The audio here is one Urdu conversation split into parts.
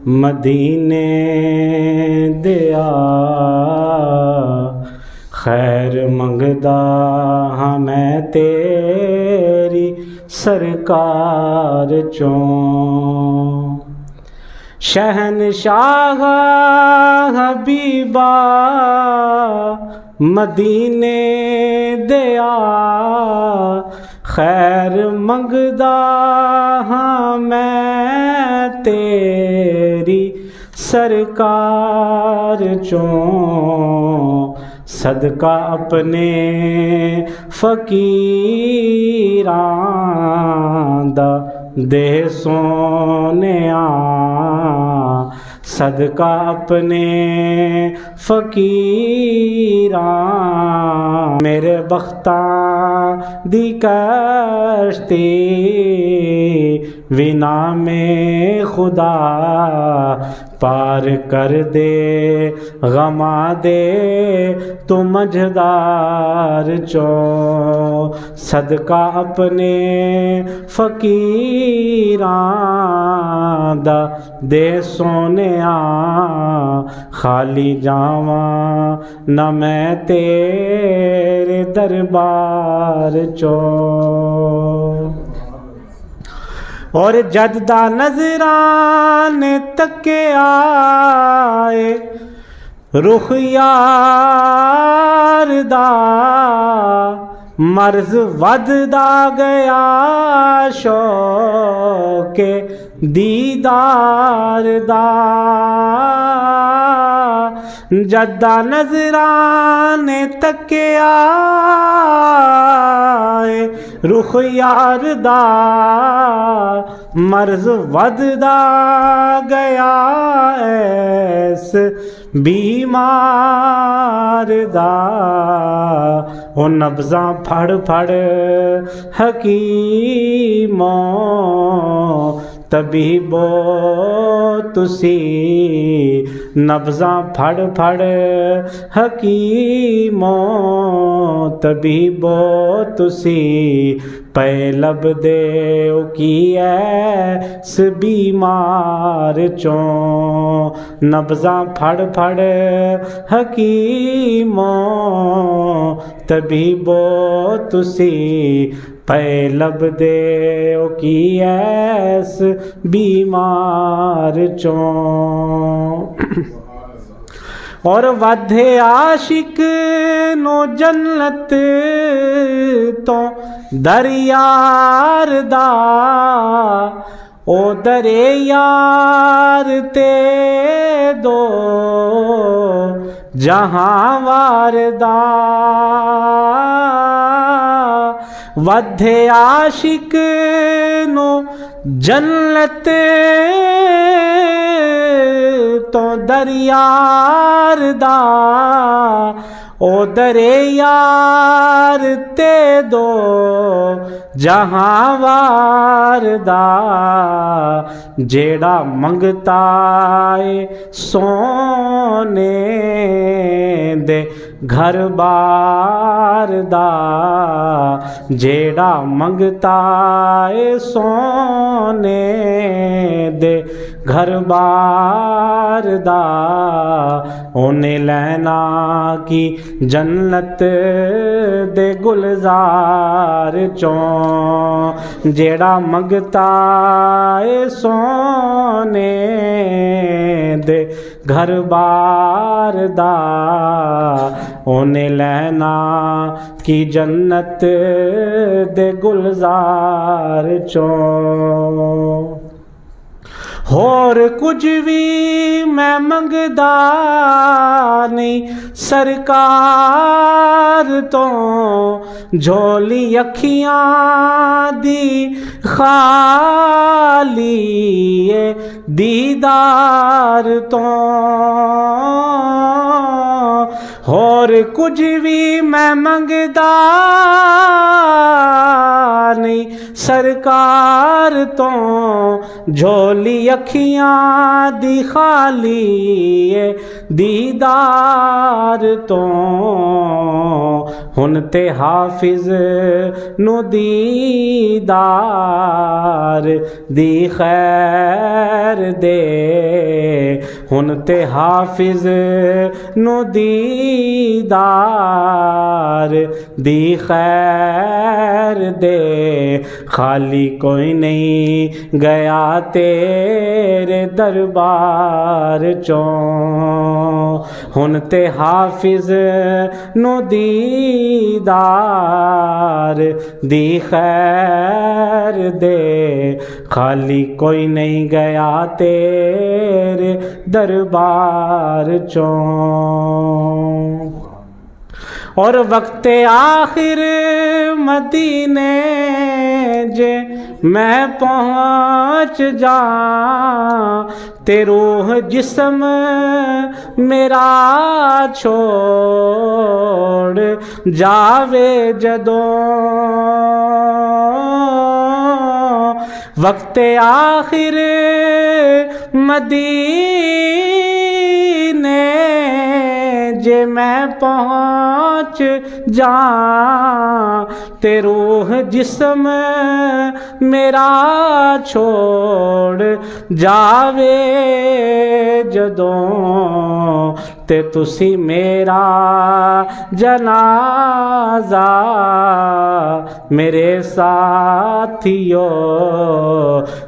مدینے دیا خیر منگدا ہاں میں تیری سرکار چوں شہنشاہ حبیبا مدینے دیا خیر منگدا ہاں میں تیری سرکار چوں صدقہ اپنے فقیراں دا دے سونیا صدقہ اپنے فقیراں میرے بختاں دی کشتی ونا میں خدا پار کر دے غما دے تو مجھدار چوں صدقہ اپنے فقیراں دا دے سونیا خالی جاواں نہ میں تیرے دربار چوں اور جدہ نظران تکے آئے رخ یار دا مرض وددا گیا شوق دیدار دا جدہ نظران تکے آئے رخ یار دا مرض وددا گیا ایس بیمار دا وہ نبضاں پھڑ پھڑ حکیموں طبیبو تسی نبضاں پھڑ پھڑ حکیموں طبیبو تسی پے لب دے کی ایس بیمار چوں نبضاں پھڑ پھڑ حکیموں طبیبو تسی پے لب دے کی ایس بیمار چوں اور ودھے عاشق نو جنت تو دریار دا او درے یار تے دو جہاں واردہ ودھے عاشق نو جنت تو دریار دا او درے یار تے دو جہاں واردہ جیڑا منگتا ہے سونے دے گھر بار دا جیڑا منگتا ہے سونے دے گھر بار دا انہیں لینا کی جنت دے گلزار چوں جیڑا منگتا ہے سونے دے گھر بار دا انہیں لینا کی جنت دے گلزار چوں اور کچھ بھی میں منگدا نہیں سرکار تو جھولی اکھیاں دی خالی دیدار تو اور کچھ بھی میں منگدا نہیں سرکار تو جھولی اکھیاں دی خالی دیدار تو ہن تے حافظ نو دیدار دی خیر دے ہن تے حافظ نو دیدار دی خیر دے خالی کوئی نہیں گیا تیرے دربار چوں ہن تے حافظ نو دیدار دی خیر دے خالی کوئی نہیں گیا تیرے دربار چوں اور وقت آخر مدینے جے میں پہنچ جاں تے روح جسم میرا چھوڑ جاوے جدوں وقت آخر مدینے جے میں پہنچ جاں تے روح جسم میرا چھوڑ جاوے جدوں تے تسی میرا جنازہ میرے ساتھیو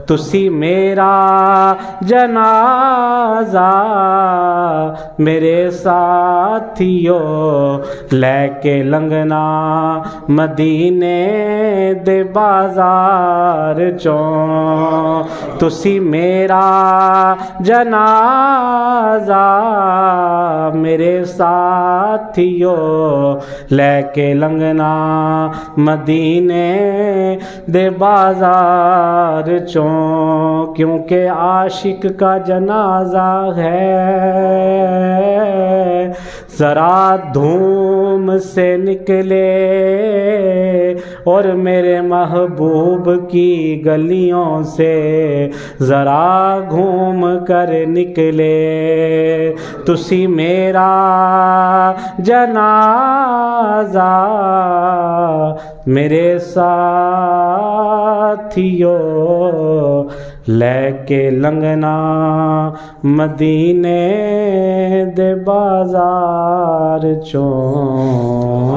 تسی میرا جنازہ میرے ساتھیو لے کے لنگنا مدینے دے بازار چوں تسی میرا جنازہ میرے ساتھیو لے کے لنگنا مدینے دے بازار چوں کیونکہ عاشق کا جنازہ ہے ذرا دھوم سے نکلے اور میرے محبوب کی گلیوں سے ذرا گھوم کر نکلے تسی میرا جنازہ میرے ساتھیو لے کے لنگنا مدینے دے بازار چوں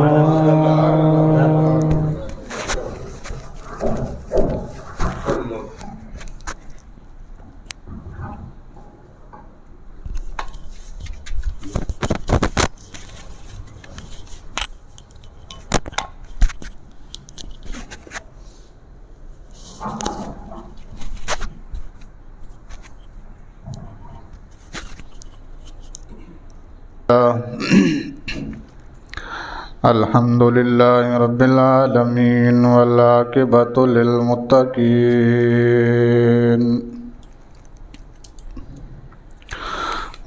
الحمد لله رب العالمين والعاقبة للمتقين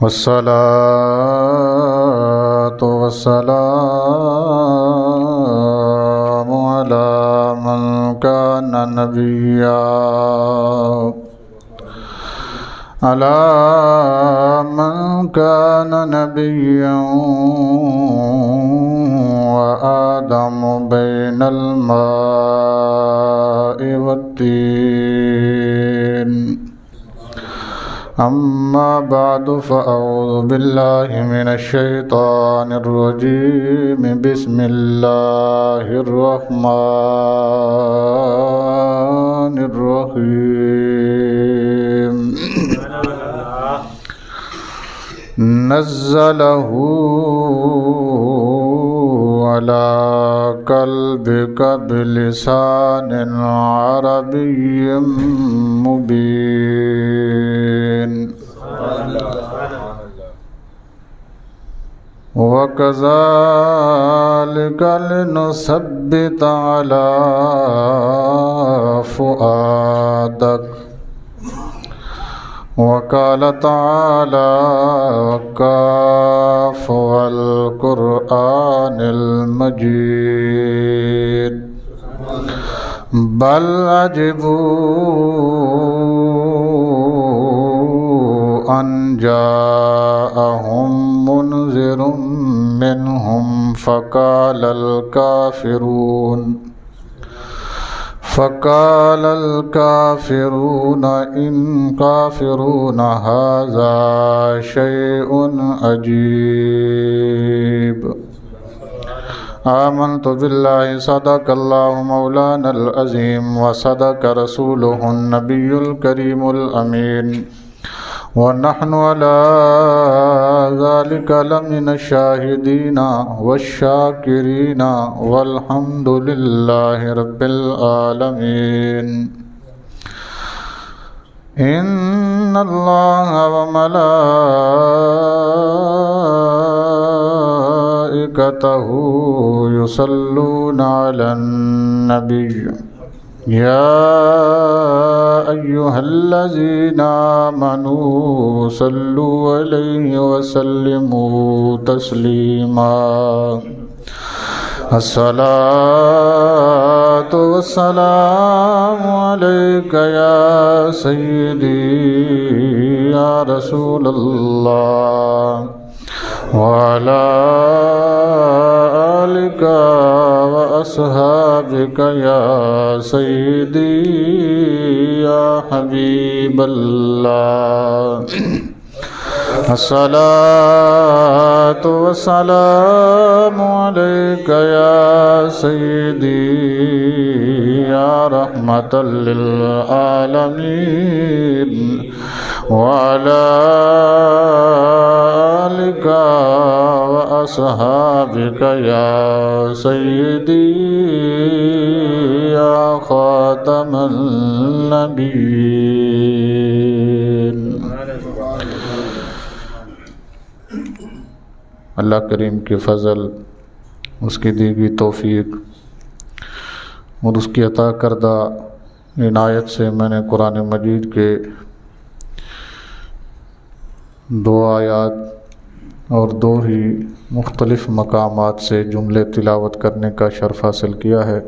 والصلاة والسلام على من كان نبيا على من كان نبيا وآدم بين الماء والطين أما بعد فأعوذ بالله من الشيطان الرجيم بسم الله الرحمن الرحيم نزله على قلبك بلسان عربي مبين وكذلك لنثبت على فؤادك وقال تعالى وقاف والقرآن المجيد بل عجبوا أن جاءهم منذر منهم فقال الكافرون هذا شيء عجيب آمنت بالله صدق الله مولانا العظيم وصدق رسوله النبي الكريم الأمين ونحن على ذلك لمن الشاهدين والشاكرين والحمد لله رب العالمين إن الله وملائكته يصلون على النبي يا أيها الذين آمنوا صلوا عليه وسلموا تسليما الصلاة والسلام عليك يا سيدي يا رسول الله وعلى آلك وأصحابك يا سيدي يا حبيب الله الصلاة والسلام عليك يا سيدي يا رحمة للعالمين وعلى آلك وأصحابك يا سيدي يا خاتم النبيين. اللہ کریم کی فضل، اس کی دی گئی توفیق اور اس کی عطا کردہ عنایت سے میں نے قرآن مجید کے 2 آیات اور 2 ہی مختلف مقامات سے جملے تلاوت کرنے کا شرف حاصل کیا ہے.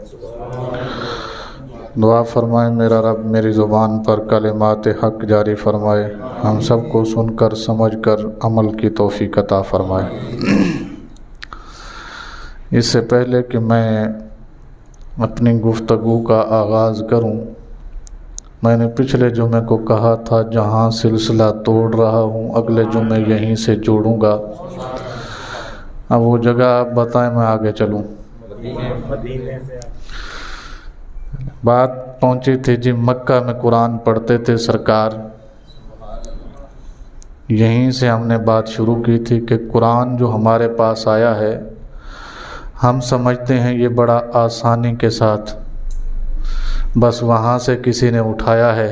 دعا فرمائے میرا رب میری زبان پر کلمات حق جاری فرمائے، ہم سب کو سن کر سمجھ کر عمل کی توفیق عطا فرمائے. اس سے پہلے کہ میں اپنی گفتگو کا آغاز کروں، میں نے پچھلے جمعے کو کہا تھا جہاں سلسلہ توڑ رہا ہوں اگلے جمعے یہیں سے جوڑوں گا. اب وہ جگہ آپ بتائیں میں آگے چلوں. بات پہنچی تھی جی مکہ میں قرآن پڑھتے تھے سرکار. یہیں سے ہم نے بات شروع کی تھی کہ قرآن جو ہمارے پاس آیا ہے ہم سمجھتے ہیں یہ بڑا آسانی کے ساتھ بس وہاں سے کسی نے اٹھایا ہے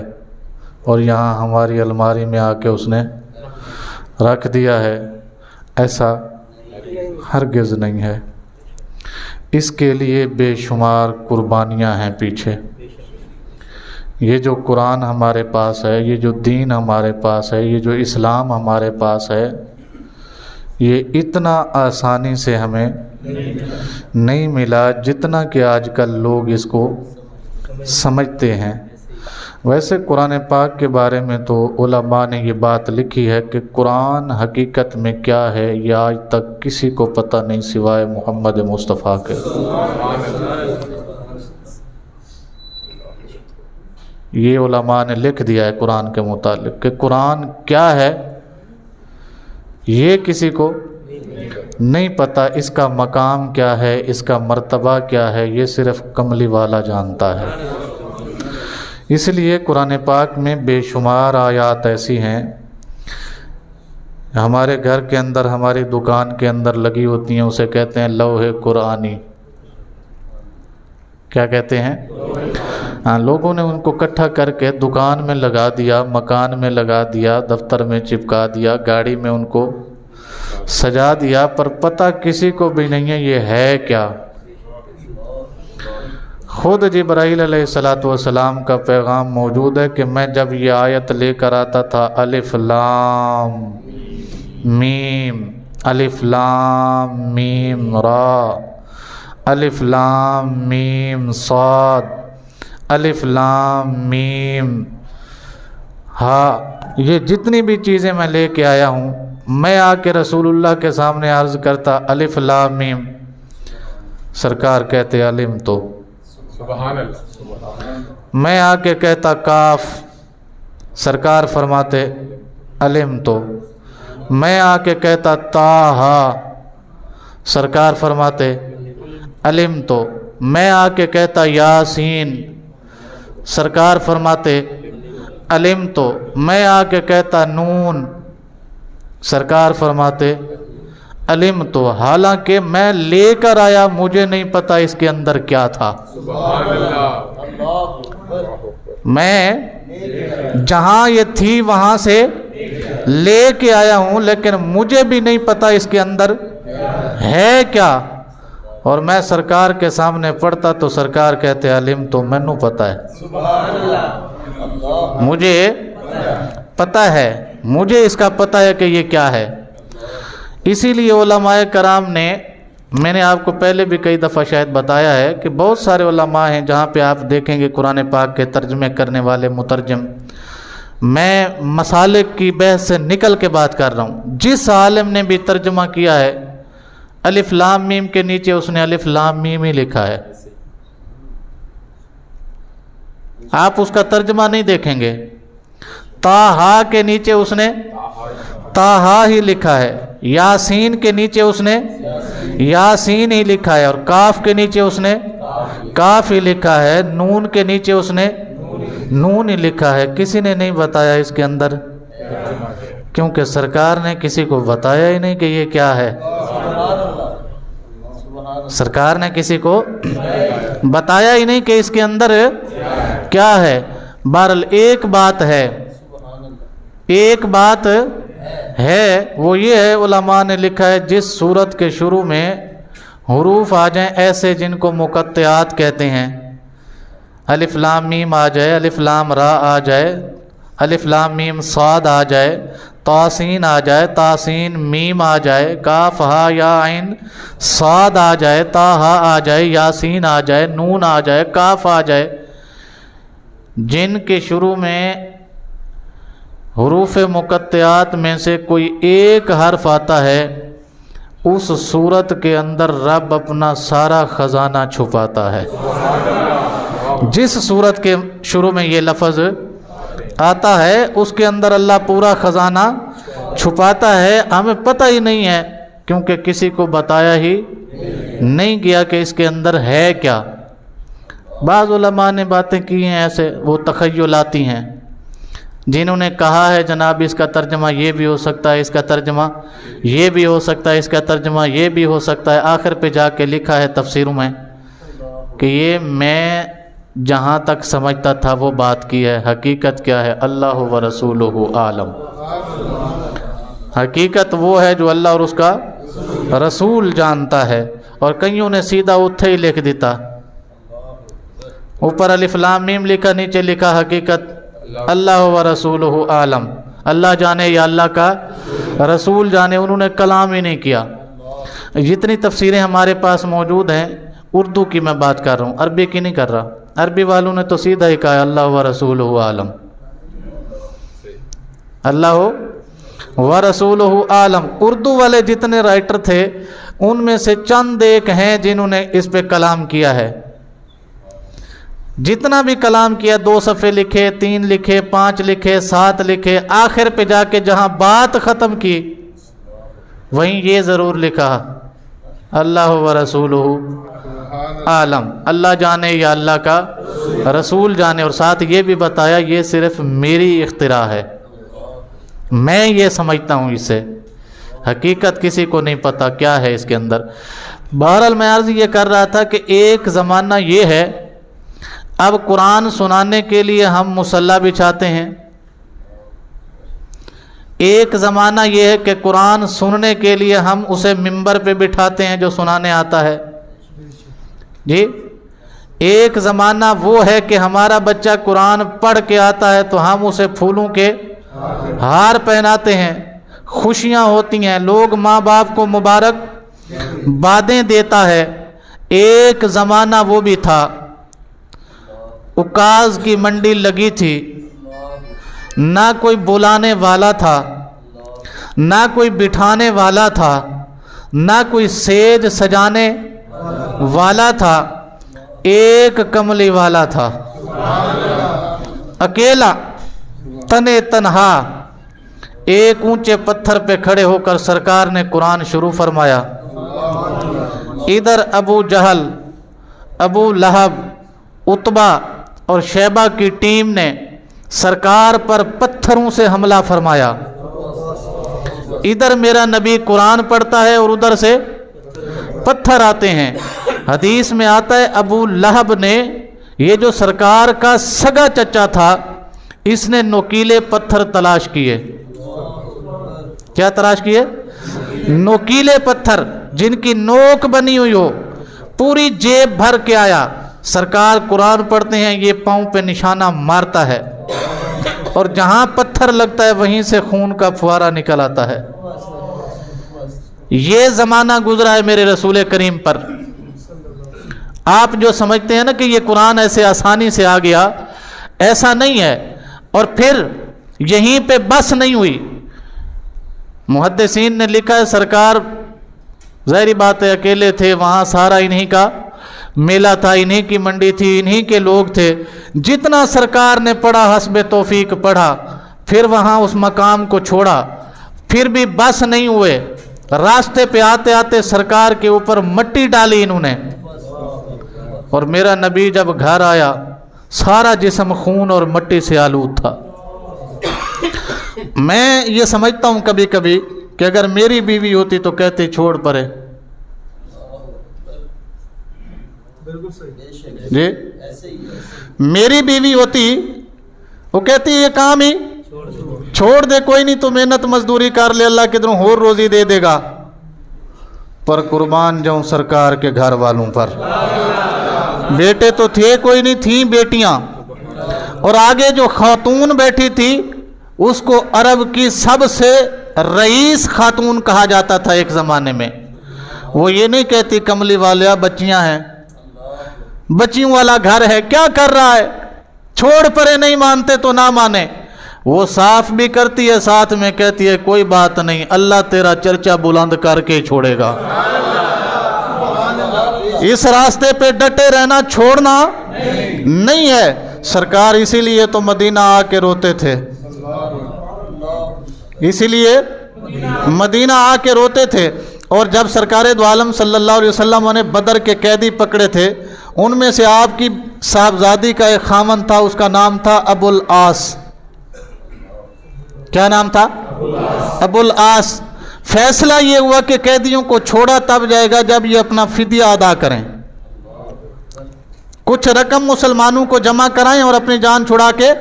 اور یہاں ہماری الماری میں آ کے اس نے رکھ دیا ہے. ایسا ہرگز نہیں ہے. اس کے لیے بے شمار قربانیاں ہیں پیچھے. یہ جو قرآن ہمارے پاس ہے، یہ جو دین ہمارے پاس ہے، یہ جو اسلام ہمارے پاس ہے، یہ اتنا آسانی سے ہمیں نہیں ملا جتنا کہ آج کل لوگ اس کو سمجھتے ہیں. ویسے قرآن پاک کے بارے میں تو علماء نے یہ بات لکھی ہے کہ قرآن حقیقت میں کیا ہے یہ آج تک کسی کو پتہ نہیں سوائے محمد مصطفیٰ کے. یہ علماء نے لکھ دیا ہے قرآن کے متعلق کہ قرآن کیا ہے یہ کسی کو نہیں پتہ. اس کا مقام کیا ہے، اس کا مرتبہ کیا ہے، یہ صرف کملی والا جانتا ہے. اس لیے قرآن پاک میں بے شمار آیات ایسی ہیں ہمارے گھر کے اندر، ہماری دکان کے اندر لگی ہوتی ہیں، اسے کہتے ہیں لوح قرآنی. کیا کہتے ہیں؟ لوگوں نے ان کو اکٹھا کر کے دکان میں لگا دیا، مکان میں لگا دیا، دفتر میں چپکا دیا، گاڑی میں ان کو سجا دیا، پر پتہ کسی کو بھی نہیں ہے یہ ہے کیا. خود جبرائیل علیہ الصلوۃ والسلام کا پیغام موجود ہے کہ میں جب یہ آیت لے کر آتا تھا الف لام میم، الف لام میم را، الف لام میم صاد، الف لام میم ہا، یہ جتنی بھی چیزیں میں لے کے آیا ہوں، میں آ کے رسول اللہ کے سامنے عرض کرتا الف لام میم، سرکار کہتے علم تو، سبحان اللہ، میں آ کے کہتا کاف، سرکار فرماتے علم تو، میں آ کے کہتا تاہا، سرکار فرماتے علم تو، میں آ کے کہتا یاسین، سرکار فرماتے علم تو، میں آ کے کہتا نون، سرکار فرماتے علم تو، حالانکہ میں لے کر آیا مجھے نہیں پتا اس کے اندر کیا تھا، سبحان اللہ، میں جہاں یہ تھی وہاں سے لے کے آیا ہوں لیکن مجھے بھی نہیں پتا اس کے اندر ہے کیا، اور میں سرکار کے سامنے پڑھتا تو سرکار کہتے علم تو مینوں پتا ہے، مجھے پتا ہے، مجھے اس کا پتا ہے کہ یہ کیا ہے۔ اسی لیے علماء کرام نے، میں نے آپ کو پہلے بھی کئی دفعہ شاید بتایا ہے کہ بہت سارے علماء ہیں جہاں پہ آپ دیکھیں گے قرآن پاک کے ترجمے کرنے والے مترجم، میں مسالک کی بحث سے نکل کے بات کر رہا ہوں، جس عالم نے بھی ترجمہ کیا ہے الف لام میم کے نیچے اس نے الف لام میم ہی لکھا ہے، آپ اس کا ترجمہ نہیں دیکھیں گے، تاہا کے نیچے اس نے تاہا ہی لکھا ہے، یاسین کے نیچے اس نے یاسین ہی لکھا ہے، اور کاف کے نیچے اس نے کاف ہی لکھا ہے، نون کے نیچے اس نے نون ہی لکھا ہے، کسی نے نہیں بتایا اس کے اندر، کیونکہ سرکار نے کسی کو بتایا ہی نہیں کہ یہ کیا ہے، سرکار نے کسی کو بتایا ہی نہیں کہ اس کے اندر کیا ہے۔ بہرحال ایک بات ہے، ایک بات ہے، وہ یہ ہے علماء نے لکھا ہے جس سورت کے شروع میں حروف آ جائیں ایسے جن کو مقطعات کہتے ہیں، الف لام میم آ جائے، الف لام را آ جائے، الف لام میم صاد آ جائے، تاسین آ جائے، تاسین میم آ جائے، کاف ہا یا عین صاد آ جائے، تاہا آ جائے، یاسین آ جائے، نون آ جائے، کاف آ جائے، جن کے شروع میں حروف مقطعات میں سے کوئی ایک حرف آتا ہے، اس صورت کے اندر رب اپنا سارا خزانہ چھپاتا ہے۔ جس صورت کے شروع میں یہ لفظ آتا ہے اس کے اندر اللہ پورا خزانہ چھپاتا ہے، ہمیں پتہ ہی نہیں ہے کیونکہ کسی کو بتایا ہی نہیں گیا کہ اس کے اندر ہے کیا۔ بعض علماء نے باتیں کی ہیں ایسے، وہ تخیلاتی ہیں، جنہوں نے کہا ہے جناب اس کا ترجمہ یہ بھی ہو سکتا ہے، اس کا ترجمہ یہ بھی ہو سکتا ہے، اس کا ترجمہ یہ بھی ہو سکتا ہے، آخر پہ جا کے لکھا ہے تفسیروں میں کہ یہ میں جہاں تک سمجھتا تھا وہ بات کی ہے، حقیقت کیا ہے اللہ و رسولہ عالم، حقیقت وہ ہے جو اللہ اور اس کا رسول جانتا ہے، اور کئیوں نے سیدھا اتھے ہی لکھ دیتا، اوپر الف لام میم لکھا، نیچے لکھا حقیقت اللہ و رسولہ عالم، اللہ جانے یا اللہ کا رسول جانے، انہوں نے کلام ہی نہیں کیا۔ جتنی تفسیریں ہمارے پاس موجود ہیں، اردو کی میں بات کر رہا ہوں، عربی کی نہیں کر رہا، عربی والوں نے تو سیدھا ہی کہا اللہ و رسولہ عالم، اللہ و رسولہ عالم۔ اردو والے جتنے رائٹر تھے ان میں سے چند ایک ہیں جنہوں نے اس پہ کلام کیا ہے، جتنا بھی کلام کیا، 2 صفحے لکھے، 3 لکھے، 5 لکھے، 7 لکھے، آخر پہ جا کے جہاں بات ختم کی وہیں یہ ضرور لکھا اللہ و رسولہ عالم، اللہ جانے یا اللہ کا رسول جانے، اور ساتھ یہ بھی بتایا یہ صرف میری اختراع ہے، میں یہ سمجھتا ہوں، اسے حقیقت کسی کو نہیں پتا کیا ہے اس کے اندر۔ بہرحال میں عرض یہ کر رہا تھا کہ ایک زمانہ یہ ہے، اب قرآن سنانے کے لیے ہم مصلی بچھاتے ہیں، ایک زمانہ یہ ہے کہ قرآن سننے کے لیے ہم اسے ممبر پہ بٹھاتے ہیں جو سنانے آتا ہے، جی ایک زمانہ وہ ہے کہ ہمارا بچہ قرآن پڑھ کے آتا ہے تو ہم اسے پھولوں کے ہار پہناتے ہیں، خوشیاں ہوتی ہیں، لوگ ماں باپ کو مبارک بادیں دیتا ہے۔ ایک زمانہ وہ بھی تھا، اکاز کی منڈی لگی تھی، نہ کوئی بلانے والا تھا، نہ کوئی بٹھانے والا تھا، نہ کوئی سیج سجانے والا تھا، ایک کملی والا تھا، اکیلا تنے تنہا ایک اونچے پتھر پہ کھڑے ہو کر سرکار نے قرآن شروع فرمایا۔ ادھر ابو جہل، ابو لہب، عتبہ اور شیبہ کی ٹیم نے سرکار پر پتھروں سے حملہ فرمایا۔ ادھر میرا نبی قرآن پڑھتا ہے اور ادھر سے پتھر آتے ہیں۔ حدیث میں آتا ہے ابو لہب نے، یہ جو سرکار کا سگا چچا تھا، اس نے نوکیلے پتھر تلاش کیے۔ کیا تلاش کیے؟ نوکیلے پتھر جن کی نوک بنی ہوئی ہو، پوری جیب بھر کے آیا۔ سرکار قرآن پڑھتے ہیں، یہ پاؤں پہ نشانہ مارتا ہے اور جہاں پتھر لگتا ہے وہیں سے خون کا فوارہ نکل آتا ہے۔ یہ زمانہ گزرا ہے میرے رسول کریم پر۔ آپ جو سمجھتے ہیں نا کہ یہ قرآن ایسے آسانی سے آ گیا، ایسا نہیں ہے۔ اور پھر یہیں پہ بس نہیں ہوئی، محدثین نے لکھا ہے سرکار ظاہری بات ہے اکیلے تھے، وہاں سارا انہی کا میلہ تھا، انہی کی منڈی تھی، انہی کے لوگ تھے، جتنا سرکار نے پڑھا حسب توفیق پڑھا، پھر وہاں اس مقام کو چھوڑا۔ پھر بھی بس نہیں ہوئے، راستے پہ آتے آتے سرکار کے اوپر مٹی ڈالی انہوں نے، اور میرا نبی جب گھر آیا سارا جسم خون اور مٹی سے آلود تھا۔ میں یہ سمجھتا ہوں کبھی کبھی کہ اگر میری بیوی ہوتی تو کہتی چھوڑ پرے، جی میری بیوی ہوتی وہ کہتی یہ کام ہی چھوڑ دے، کوئی نہیں تو محنت مزدوری کر لے، اللہ کدھروں اور روزی دے دے گا۔ پر قربان جاؤں سرکار کے گھر والوں پر، بیٹے تو تھے کوئی نہیں، تھیں بیٹیاں، اور آگے جو خاتون بیٹھی تھی اس کو عرب کی سب سے رئیس خاتون کہا جاتا تھا ایک زمانے میں۔ وہ یہ نہیں کہتی کملی والا بچیاں ہیں، بچیوں والا گھر ہے، کیا کر رہا ہے، چھوڑ پرے، نہیں مانتے تو نہ مانے۔ وہ صاف بھی کرتی ہے، ساتھ میں کہتی ہے کوئی بات نہیں، اللہ تیرا چرچا بلند کر کے چھوڑے گا۔ اس راستے پہ ڈٹے رہنا، چھوڑنا نہیں ہے۔ سرکار اسی لیے تو مدینہ آ کے روتے تھے، اسی لیے مدینہ آ کے روتے تھے۔ اور جب سرکار دو عالم صلی اللہ علیہ وسلم نے بدر کے قیدی پکڑے تھے، ان میں سے آپ کی صاحبزادی کا ایک خامن تھا، اس کا نام تھا ابو العاص۔ کیا نام تھا؟ ابو العاص۔ فیصلہ یہ ہوا کہ قیدیوں کو چھوڑا تب جائے گا جب یہ اپنا فدیہ ادا کریں، کچھ رقم مسلمانوں کو جمع کرائیں اور اپنی جان چھڑا کے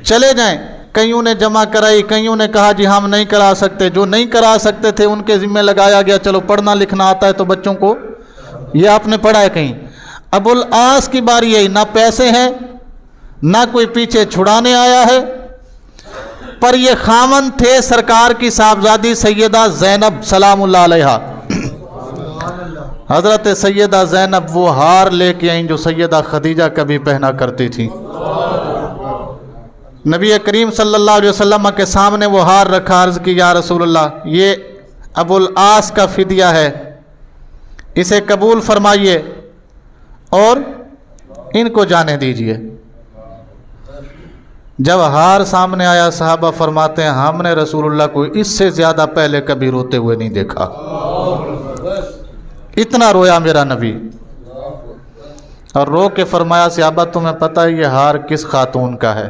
چلے جائیں۔ کئیوں نے جمع کرائی، کئیوں نے کہا جی ہم نہیں کرا سکتے، جو نہیں کرا سکتے تھے ان کے ذمہ لگایا گیا چلو پڑھنا لکھنا آتا ہے تو بچوں کو یہ آپ نے پڑھا ہے کہیں۔ ابو العاص کی باری ہے، نہ پیسے ہیں نہ کوئی پیچھے چھڑانے آیا ہے، پر یہ خامن تھے سرکار کی صاحبزادی سیدہ زینب سلام اللہ علیہا۔ حضرت سیدہ زینب وہ ہار لے کے آئیں جو سیدہ خدیجہ کبھی پہنا کرتی تھی۔ نبی کریم صلی اللہ علیہ وسلم کے سامنے وہ ہار رکھا، عرض کی یا رسول اللہ یہ ابو العاص کا فدیہ ہے، اسے قبول فرمائیے اور ان کو جانے دیجئے۔ جب ہار سامنے آیا صحابہ فرماتے ہیں ہم نے رسول اللہ کو اس سے زیادہ پہلے کبھی روتے ہوئے نہیں دیکھا، اتنا رویا میرا نبی، اور رو کے فرمایا صحابہ تمہیں پتہ ہے یہ ہار کس خاتون کا ہے؟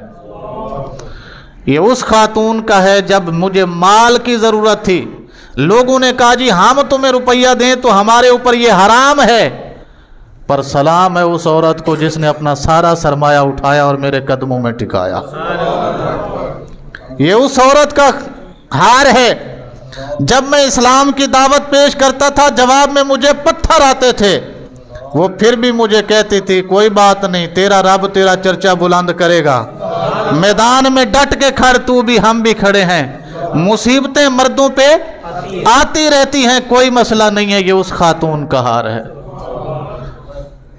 یہ اس خاتون کا ہے جب مجھے مال کی ضرورت تھی، لوگوں نے کہا جی ہم تمہیں روپیہ دیں تو ہمارے اوپر یہ حرام ہے، پر سلام ہے اس عورت کو جس نے اپنا سارا سرمایہ اٹھایا اور میرے قدموں میں ٹکایا۔ یہ اس عورت کا ہار ہے۔ جب میں اسلام کی دعوت پیش کرتا تھا جواب میں مجھے پتھر آتے تھے، وہ پھر بھی مجھے کہتی تھی کوئی بات نہیں، تیرا رب تیرا چرچا بلند کرے گا، میدان میں ڈٹ کے کھڑ، تو بھی ہم بھی کھڑے ہیں، مصیبتیں مردوں پہ آتی رہتی ہیں، کوئی مسئلہ نہیں ہے، یہ اس خاتون کا ہار ہے۔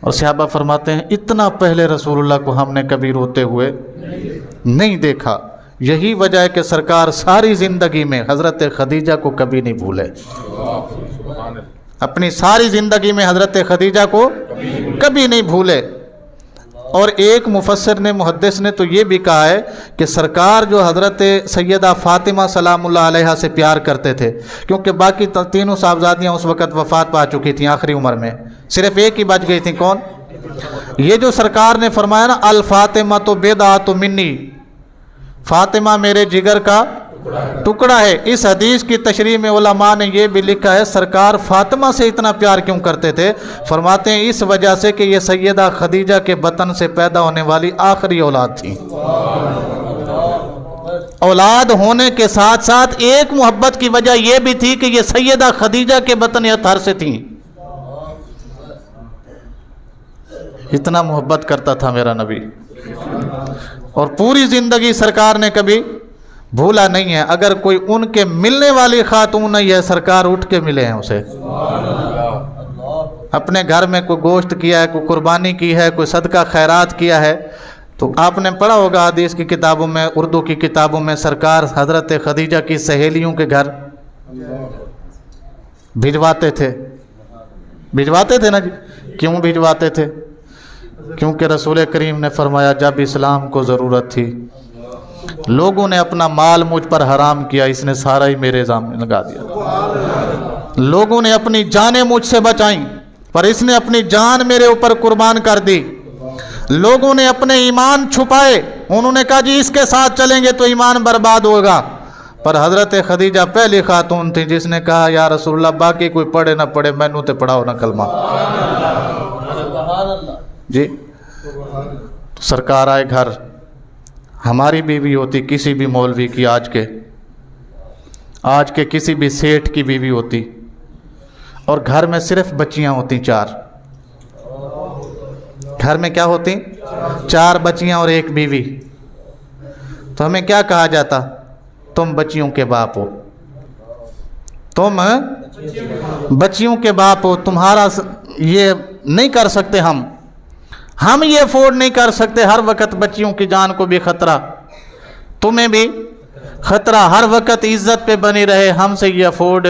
اور صحابہ فرماتے ہیں اتنا پہلے رسول اللہ کو ہم نے کبھی روتے ہوئے نہیں دیکھا۔ یہی وجہ ہے کہ سرکار ساری زندگی میں حضرت خدیجہ کو کبھی نہیں بھولے، اپنی ساری زندگی میں حضرت خدیجہ کو کبھی نہیں بھولے۔ اور ایک مفسر نے، محدث نے تو یہ بھی کہا ہے کہ سرکار جو حضرت سیدہ فاطمہ سلام اللہ علیہا سے پیار کرتے تھے، کیونکہ باقی تینوں صاحبزادیاں اس وقت وفات پا چکی تھیں آخری عمر میں، صرف ایک ہی بچ گئی تھی، کون؟ یہ جو سرکار نے فرمایا نا الفاطمہ تو بیدعۃ منی، فاطمہ میرے جگر کا ٹکڑا ہے، اس حدیث کی تشریح میں علماء نے یہ بھی لکھا ہے سرکار فاطمہ سے اتنا پیار کیوں کرتے تھے؟ فرماتے ہیں اس وجہ سے کہ یہ سیدہ خدیجہ کے بطن سے پیدا ہونے والی آخری اولاد تھی۔ اولاد ہونے کے ساتھ ساتھ ایک محبت کی وجہ یہ بھی تھی کہ یہ سیدہ خدیجہ کے بطن اطہر سے تھیں۔ اتنا محبت کرتا تھا میرا نبی، اور پوری زندگی سرکار نے کبھی بھولا نہیں ہے۔ اگر کوئی ان کے ملنے والی خاتون نہیں ہے، سرکار اٹھ کے ملے ہیں اسے، اپنے گھر میں کوئی گوشت کیا ہے، کوئی قربانی کی ہے، کوئی صدقہ خیرات کیا ہے، تو آپ نے پڑھا ہوگا حدیث کی کتابوں میں، اردو کی کتابوں میں، سرکار حضرت خدیجہ کی سہیلیوں کے گھر بھجواتے تھے نا جی۔ کیوں بھجواتے تھے؟ کیونکہ رسول کریم نے فرمایا جب اسلام کو ضرورت تھی، لوگوں نے اپنا مال مجھ پر حرام کیا، اس نے سارا ہی میرے سامنے لگا دیا۔ لوگوں نے اپنی جانیں مجھ سے بچائیں، پر اس نے اپنی جان میرے اوپر قربان کر دی۔ لوگوں نے اپنے ایمان چھپائے، انہوں نے کہا جی اس کے ساتھ چلیں گے تو ایمان برباد ہوگا، پر حضرت خدیجہ پہلی خاتون تھی جس نے کہا یا رسول اللہ باقی کوئی پڑھے نہ پڑھے، مینوں تے پڑھاؤ نہ کلمہ جی۔ تو سرکار آئے گھر، ہماری بیوی ہوتی کسی بھی مولوی کی، آج کے کسی بھی سیٹھ کی بیوی ہوتی، اور گھر میں صرف بچیاں ہوتی 4، گھر میں کیا ہوتی؟ 4 بچیاں اور 1 بیوی، تو ہمیں کیا کہا جاتا؟ تم بچیوں کے باپ ہو، تم بچیوں کے باپ ہو، تمہارا یہ نہیں کر سکتے، ہم یہ افورڈ نہیں کر سکتے، ہر وقت بچیوں کی جان کو بھی خطرہ، تمہیں بھی خطرہ، ہر وقت عزت پہ بنی رہے، ہم سے یہ افورڈ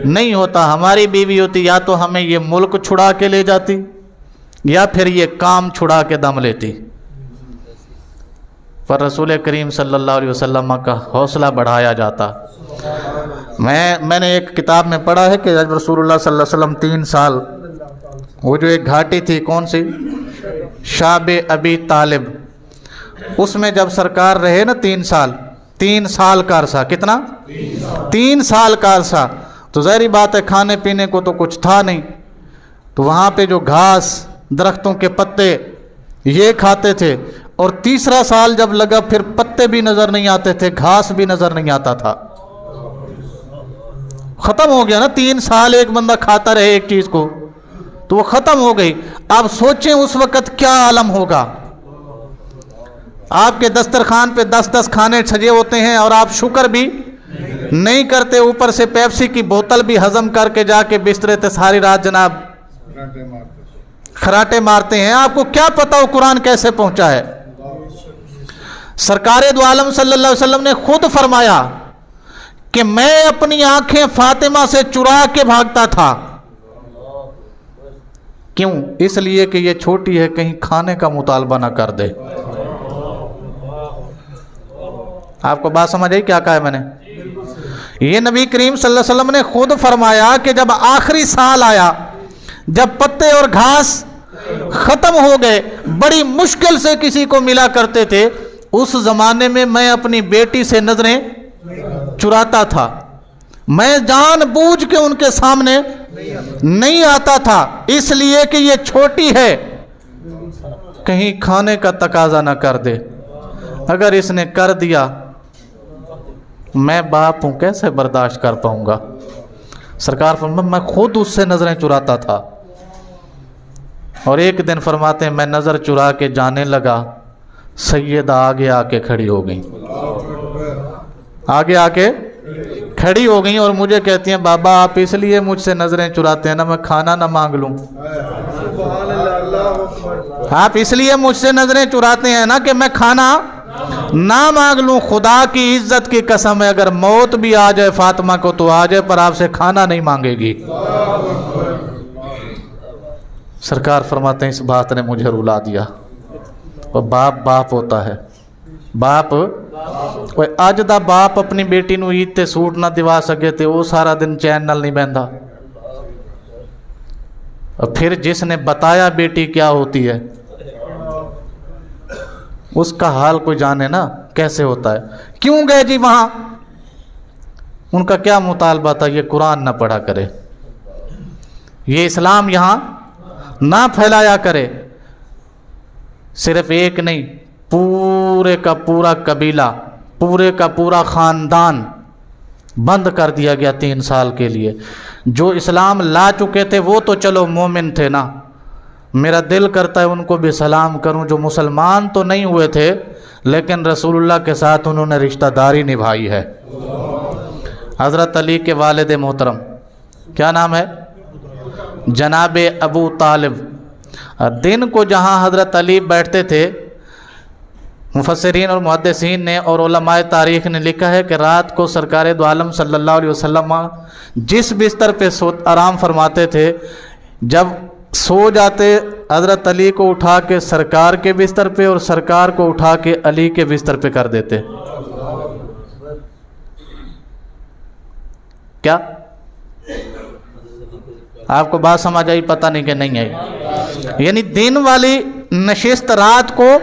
نہیں ہوتا۔ ہماری بیوی ہوتی یا تو ہمیں یہ ملک چھڑا کے لے جاتی یا پھر یہ کام چھڑا کے دم لیتی، پر رسول کریم صلی اللہ علیہ وسلم کا حوصلہ بڑھایا جاتا۔ میں نے ایک کتاب میں پڑھا ہے کہ جب رسول اللہ صلی اللہ علیہ وسلم 3 سال، وہ جو ایک گھاٹی تھی کون سی؟ شعب ابی طالب، اس میں جب سرکار رہے نا 3 سال کا عرصہ، کتنا؟ 3 سال کا عرصہ، تو ظاہری بات ہے کھانے پینے کو تو کچھ تھا نہیں، تو وہاں پہ جو گھاس، درختوں کے پتے یہ کھاتے تھے، اور تیسرا سال جب لگا پھر پتے بھی نظر نہیں آتے تھے، گھاس بھی نظر نہیں آتا تھا، ختم ہو گیا نا۔ 3 سال ایک بندہ کھاتا رہے ایک چیز کو تو وہ ختم ہو گئی۔ اب سوچیں اس وقت کیا عالم ہوگا، آپ کے دسترخوان پہ 10 کھانے سجے ہوتے ہیں اور آپ شکر بھی نہیں کرتے، اوپر سے پیپسی کی بوتل بھی ہضم کر کے جا کے بسترے تے ساری رات جناب خراٹے مارتے ہیں۔ آپ کو کیا پتا وہ قرآن کیسے پہنچا ہے؟ سرکار دو عالم صلی اللہ علیہ وسلم نے خود فرمایا کہ میں اپنی آنکھیں فاطمہ سے چرا کے بھاگتا تھا۔ کیوں؟ اس لیے کہ یہ چھوٹی ہے، کہیں کھانے کا مطالبہ نہ کر دے۔ آپ کو بات سمجھ آئی کیا کہا ہے میں نے؟ یہ نبی کریم صلی اللہ علیہ وسلم نے خود فرمایا کہ جب آخری سال آیا، جب پتے اور گھاس ختم ہو گئے، بڑی مشکل سے کسی کو ملا کرتے تھے، اس زمانے میں میں اپنی بیٹی سے نظریں چراتا تھا، میں جان بوجھ کے ان کے سامنے نہیں آتا تھا، اس لیے کہ یہ چھوٹی ہے، کہیں کھانے کا تقاضا نہ کر دے۔ اگر اس نے کر دیا، میں باپ ہوں، کیسے برداشت کر پاؤں گا؟ سرکار فرمایا میں خود اس سے نظریں چراتا تھا۔ اور ایک دن فرماتے ہیں میں نظر چرا کے جانے لگا، سیدہ آگے آ کے کھڑی ہو گئیں، آگے آ کے کھڑی ہو گئیں اور مجھے کہتی ہیں بابا آپ اس لیے مجھ سے نظریں چراتے ہیں نا میں کھانا نہ مانگ لوں، آپ اس لیے مجھ سے نظریں چراتے ہیں نا کہ میں کھانا نہ مانگ لوں، خدا کی عزت کی قسم ہے اگر موت بھی آ جائے فاطمہ کو تو آ جائے پر آپ سے کھانا نہیں مانگے گی۔ سرکار فرماتے ہیں اس بات نے مجھے رلا دیا۔ اور باپ باپ ہوتا ہے، باپ کوئی اج دا باپ اپنی بیٹی نو عید تے سوٹ نہ دوا سکے تے وہ سارا دن چین نال نہیں بہندا، اور پھر جس نے بتایا بیٹی کیا ہوتی ہے اس کا حال کوئی جانے نا کیسے ہوتا ہے۔ کیوں گئے جی وہاں؟ ان کا کیا مطالبہ تھا؟ یہ قرآن نہ پڑھا کرے، یہ اسلام یہاں نہ پھیلایا کرے۔ صرف ایک نہیں، پورے کا پورا قبیلہ، پورے کا پورا خاندان بند کر دیا گیا 3 سال کے لیے۔ جو اسلام لا چکے تھے وہ تو چلو مومن تھے نا، میرا دل کرتا ہے ان کو بھی سلام کروں، جو مسلمان تو نہیں ہوئے تھے لیکن رسول اللہ کے ساتھ انہوں نے رشتہ داری نبھائی ہے۔ حضرت علی کے والد محترم کیا نام ہے؟ جناب ابو طالب۔ دن کو جہاں حضرت علی بیٹھتے تھے، مفسرین اور محدثین نے اور علماء تاریخ نے لکھا ہے کہ رات کو سرکار دو عالم صلی اللہ علیہ وسلم جس بستر پہ آرام فرماتے تھے، جب سو جاتے حضرت علی کو اٹھا کے سرکار کے بستر پہ اور سرکار کو اٹھا کے علی کے بستر پہ کر دیتے۔ کیا آپ کو بات سمجھ آئی؟ پتہ نہیں کہ نہیں آئی؟ یعنی دن والی نشست رات کو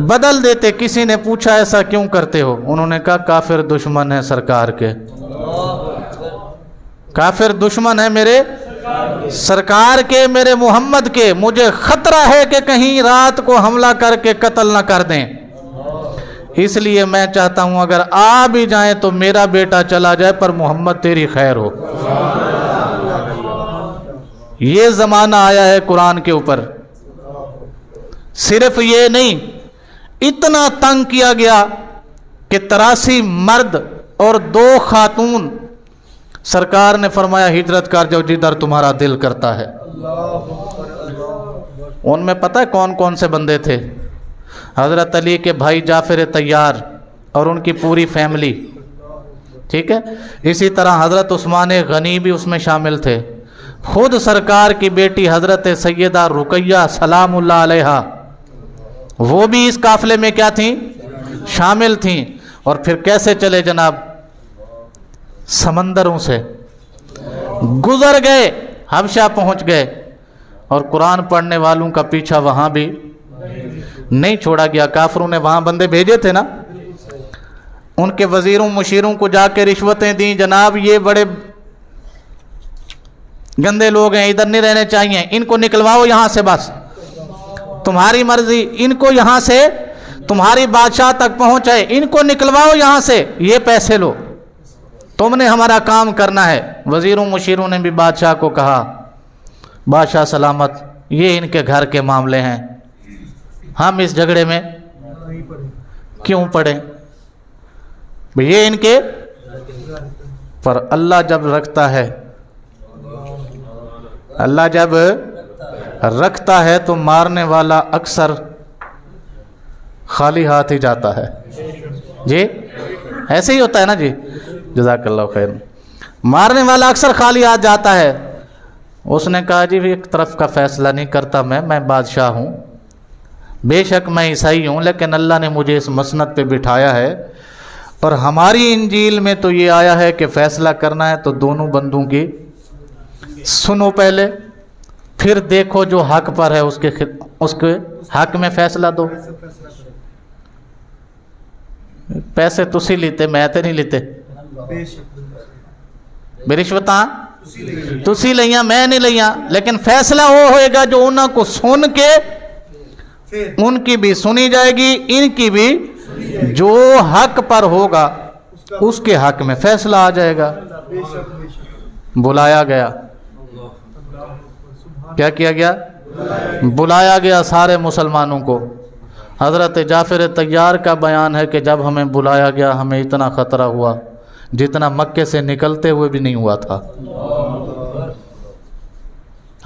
بدل دیتے۔ کسی نے پوچھا ایسا کیوں کرتے ہو؟ انہوں نے کہا کافر دشمن ہے سرکار کے، کافر دشمن ہے میرے سرکار کے، میرے محمد کے، مجھے خطرہ ہے کہ کہیں رات کو حملہ کر کے قتل نہ کر دیں، اس لیے میں چاہتا ہوں اگر آ بھی جائیں تو میرا بیٹا چلا جائے پر محمد تیری خیر ہو۔ یہ زمانہ آیا ہے قرآن کے اوپر۔ صرف یہ نہیں، اتنا تنگ کیا گیا کہ 83 مرد اور 2 خاتون، سرکار نے فرمایا ہجرت کر جاؤ جدھر تمہارا دل کرتا ہے۔ ان میں پتہ ہے کون کون سے بندے تھے؟ حضرت علی کے بھائی جعفر طیار اور ان کی پوری فیملی، ٹھیک ہے؟ اسی طرح حضرت عثمان غنی بھی اس میں شامل تھے، خود سرکار کی بیٹی حضرت سیدہ رقیہ سلام اللہ علیہا وہ بھی اس قافلے میں کیا تھیں؟ شامل تھیں۔ اور پھر کیسے چلے جناب؟ سمندروں سے گزر گئے، حبشہ پہنچ گئے، اور قرآن پڑھنے والوں کا پیچھا وہاں بھی نہیں چھوڑا گیا۔ کافروں نے وہاں بندے بھیجے تھے نا، ان کے وزیروں مشیروں کو جا کے رشوتیں دیں، جناب یہ بڑے گندے لوگ ہیں، ادھر نہیں رہنے چاہیے، ان کو نکلواؤ یہاں سے، بس تمہاری مرضی، ان کو یہاں سے تمہاری بادشاہ تک پہنچائے، ان کو نکلواؤ یہاں سے، یہ پیسے لو، تم نے ہمارا کام کرنا ہے۔ وزیروں مشیروں نے بھی بادشاہ کو کہا بادشاہ سلامت، یہ ان کے گھر کے معاملے ہیں، ہم اس جھگڑے میں کیوں پڑیں؟ یہ ان کے پر اللہ جب رکھتا ہے، اللہ جب رکھتا ہے تو مارنے والا اکثر خالی ہاتھ ہی جاتا ہے۔ جی ایسے ہی ہوتا ہے نا جی، جزاک اللہ خیر۔ مارنے والا اکثر خالی ہاتھ جاتا ہے۔ اس نے کہا جی ایک طرف کا فیصلہ نہیں کرتا میں بادشاہ ہوں، بے شک میں عیسائی ہوں، لیکن اللہ نے مجھے اس مسند پہ بٹھایا ہے، اور ہماری انجیل میں تو یہ آیا ہے کہ فیصلہ کرنا ہے تو دونوں بندوں کی سنو پہلے، پھر دیکھو جو حق پر ہے اس کے حق میں فیصلہ دو۔ پیسے تسی لیتے، میں تے نہیں لیتے، بے رشوتاں تسی لئیاں میں نہیں لئیاں، لیکن فیصلہ وہ ہوئے گا جو انہوں کو سن کے ان کی بھی سنی جائے گی، ان کی بھی، جو حق پر ہوگا اس کے حق میں فیصلہ آ جائے گا۔ بلایا گیا، کیا کیا گیا؟ بلایا گیا سارے مسلمانوں کو. حضرت جعفر طیار کا بیان ہے کہ جب ہمیں بلایا گیا ہمیں اتنا خطرہ ہوا جتنا مکے سے نکلتے ہوئے بھی نہیں ہوا تھا.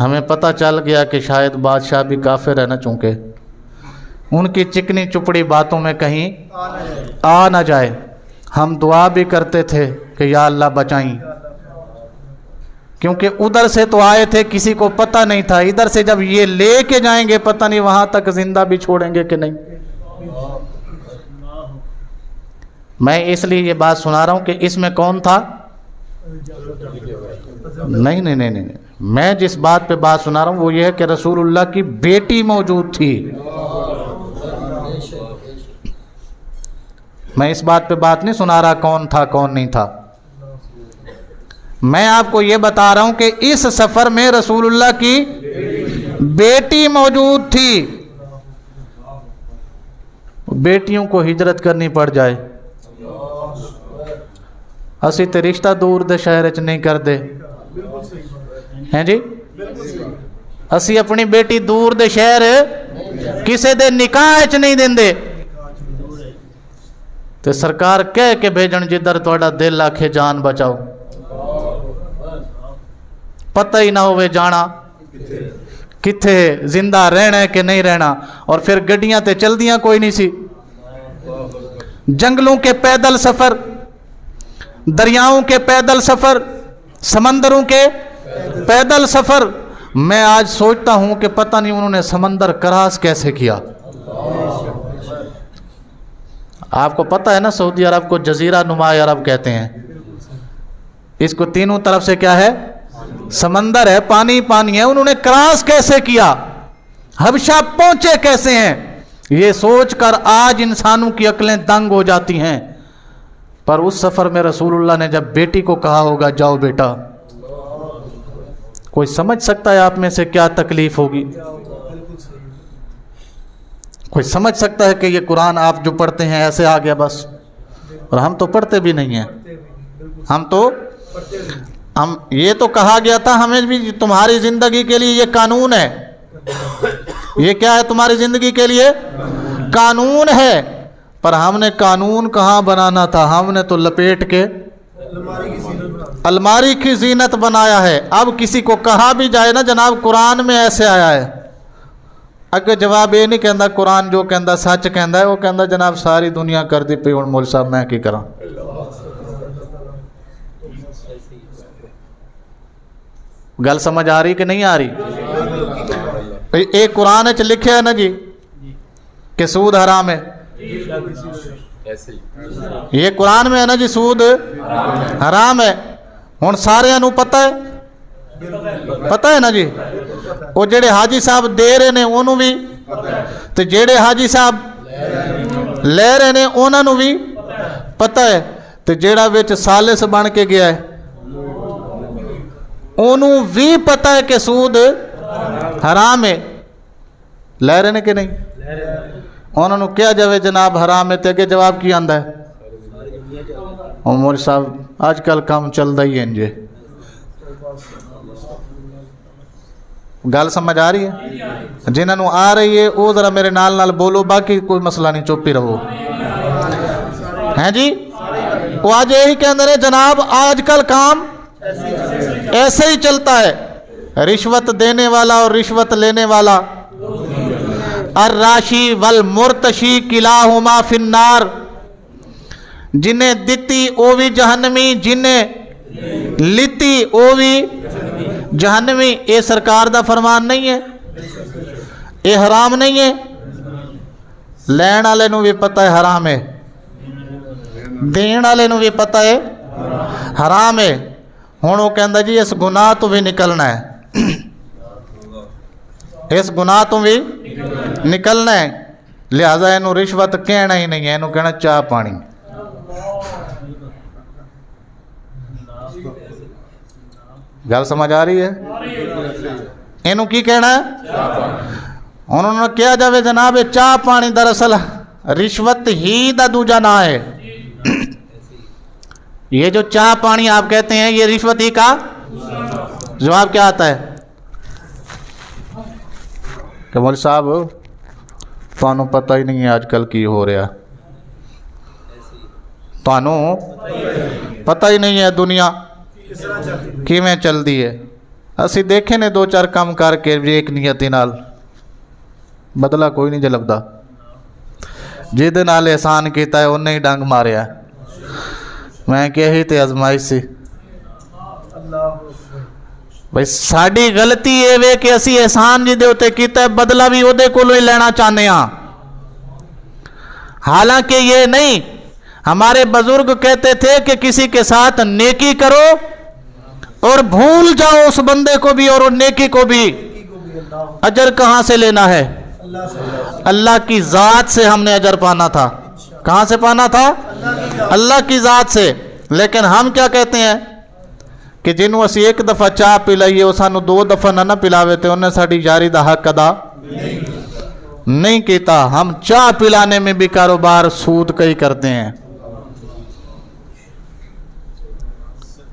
ہمیں پتہ چل گیا کہ شاید بادشاہ بھی کافر ہے نا، چونکہ ان کی چکنی چپڑی باتوں میں کہیں آ نہ جائے. ہم دعا بھی کرتے تھے کہ یا اللہ بچائیں، کیونکہ ادھر سے تو آئے تھے کسی کو پتہ نہیں تھا، ادھر سے جب یہ لے کے جائیں گے پتہ نہیں وہاں تک زندہ بھی چھوڑیں گے کہ نہیں. میں اس لیے یہ بات سنا رہا ہوں کہ اس میں کون تھا؟ نہیں، میں جس بات پہ بات سنا رہا ہوں وہ یہ ہے کہ رسول اللہ کی بیٹی موجود تھی. میں اس بات پہ بات نہیں سنا رہا کون تھا کون نہیں تھا. میں آپ کو یہ بتا رہا ہوں کہ اس سفر میں رسول اللہ کی بیٹی موجود تھی. بیٹیوں کو ہجرت کرنی پڑ جائے، اسی تے رشتہ دور دے شہر چ نہیں کر دے ہیں جی. اسی اپنی بیٹی دور دے شہر کسے دے نکاح چ نہیں دیندے تے سرکار کہہ کے بھیجن جدھر تہاڈا دل آکھے جان بچاؤ. پتہ ہی نہ ہوئے جانا کتھے، زندہ رہنا ہے کہ نہیں رہنا. اور پھر گڈیاں تے چل دیاں کوئی نہیں سی، جنگلوں کے پیدل سفر، دریاؤں کے پیدل سفر، سمندروں کے پیدل سفر. میں آج سوچتا ہوں کہ پتہ نہیں انہوں نے سمندر کراس کیسے کیا. آپ کو پتہ ہے نا سعودی عرب کو جزیرہ نما عرب کہتے ہیں. اس کو تینوں طرف سے کیا ہے؟ سمندر ہے، پانی پانی ہے. انہوں نے کراس کیسے کیا؟ حبشہ پہنچے کیسے ہیں؟ یہ سوچ کر آج انسانوں کی عقلیں دنگ ہو جاتی ہیں. پر اس سفر میں رسول اللہ نے جب بیٹی کو کہا ہوگا جاؤ بیٹا، کوئی سمجھ سکتا ہے آپ میں سے کیا تکلیف ہوگی؟ کوئی سمجھ سکتا ہے کہ یہ قرآن آپ جو پڑھتے ہیں ایسے آ گیا بس؟ اور ہم تو پڑھتے بھی نہیں ہیں. ہم یہ تو کہا گیا تھا ہمیں بھی تمہاری زندگی کے لیے یہ قانون ہے. یہ کیا ہے تمہاری زندگی کے لیے؟ قانون ہے. پر ہم نے قانون کہاں بنانا تھا، ہم نے تو لپیٹ کے الماری کی زینت بنایا ہے. اب کسی کو کہا بھی جائے نا جناب قرآن میں ایسے آیا ہے، اگر جواب یہ نہیں کہندا قرآن جو کہندا سچ کہندا ہے، وہ کہندا جناب ساری دنیا کر دی پئی ہن مول صاحب میں کی کراں. گل سمجھ آ رہی کہ نہیں آ رہی؟ ایک قرآن چ لکھیا ہے نا جی کہ سود حرام ہے. یہ قرآن میں ہے نا جی سود حرام ہے. ہن سارے نو پتہ ہے نا جی. وہ جڑے حاجی صاحب دے رہے نے انہوں بھی تے جڑے حاجی صاحب لے رہے نے انہوں بھی پتہ ہے تے جڑا وچ سالس بن کے گیا ہے انہوں بھی پتہ ہے کہ سود حرام ہے. لے رہے نے کہ نہیں؟ انہوں نے کیا جاوے جناب حرام ہے تے اگے جواب کی آندا ہے؟ مول صاحب آج کل کام چلدا ہی ہے انجے. گل سمجھ آ رہی ہے؟ جنہوں آ رہی ہے وہ ذرا میرے نال بولو، باقی کوئی مسئلہ نہیں، چپ ہی رہو. ہیں جی وہ آج یہی کہندے نے جناب آج کل کام ایسے ہی چلتا ہے. رشوت دینے والا اور رشوت لینے والا، الراشی والمرتشی کلاہما فی النار. جنہیں دتی او بھی جہنمی، جنہیں لیتی او بھی جہنمی. اے سرکار دا فرمان نہیں ہے؟ اے حرام نہیں ہے؟ لین والے نو بھی پتہ ہے حرام ہے، دین والے نو بھی پتہ ہے حرام ہے. ہن وہ کہندا جی اس گناہ تو بھی نکلنا ہے، اس گناہ تو بھی نکلنا ہے، لہذا اینو رشوت کہنا ہی نہیں ہے، اینو کہنا چاہ پانی. گل سمجھ آ رہی ہے؟ اینو کی کہنا ہے؟ انہوں نے کیا جاوے جناب چاہ پانی دراصل رشوت ہی دا دوجا نہ ہے. یہ جو چاہ پانی آپ کہتے ہیں یہ رشوت ہی کا جواب کیا آتا ہے؟ کہ مولوی صاحب تانوں پتہ ہی نہیں ہے آج کل کی ہو رہا، تانوں پتہ ہی نہیں ہے دنیا کیویں چل دی ہے۔ اسی دیکھے نے دو چار کام کر کے ایک نیتی نال بدلا کوئی نہیں جلبدا، جہدے نال احسان کیتا ہے انہیں ہی ڈنگ ماریا ہے۔ میں کہ یہی تے آزمائش سی بھئی ساڈی غلطی یہ وے کہ اسی احسان جی دے اتے کیتا ہے بدلہ بھی اودے کولوں ہی لینا چاہنے ہاں، حالانکہ یہ نہیں۔ ہمارے بزرگ کہتے تھے کہ کسی کے ساتھ نیکی کرو اور بھول جاؤ اس بندے کو بھی اور وہ نیکی کو بھی، اجر کہاں سے لینا ہے؟ اللہ کی ذات سے ہم نے اجر پانا تھا۔ کہاں سے پانا تھا؟ اللہ کی ذات سے۔ لیکن ہم کیا کہتے ہیں کہ جنہوں اسی ایک دفعہ چاہ پلائیے وہ سانو دو دفعہ نہ پلاوے تے انہیں ساڑی جاری دا حق ادا نہیں کیتا۔ ہم چاہ پلانے میں بھی کاروبار سود کئی کرتے ہیں،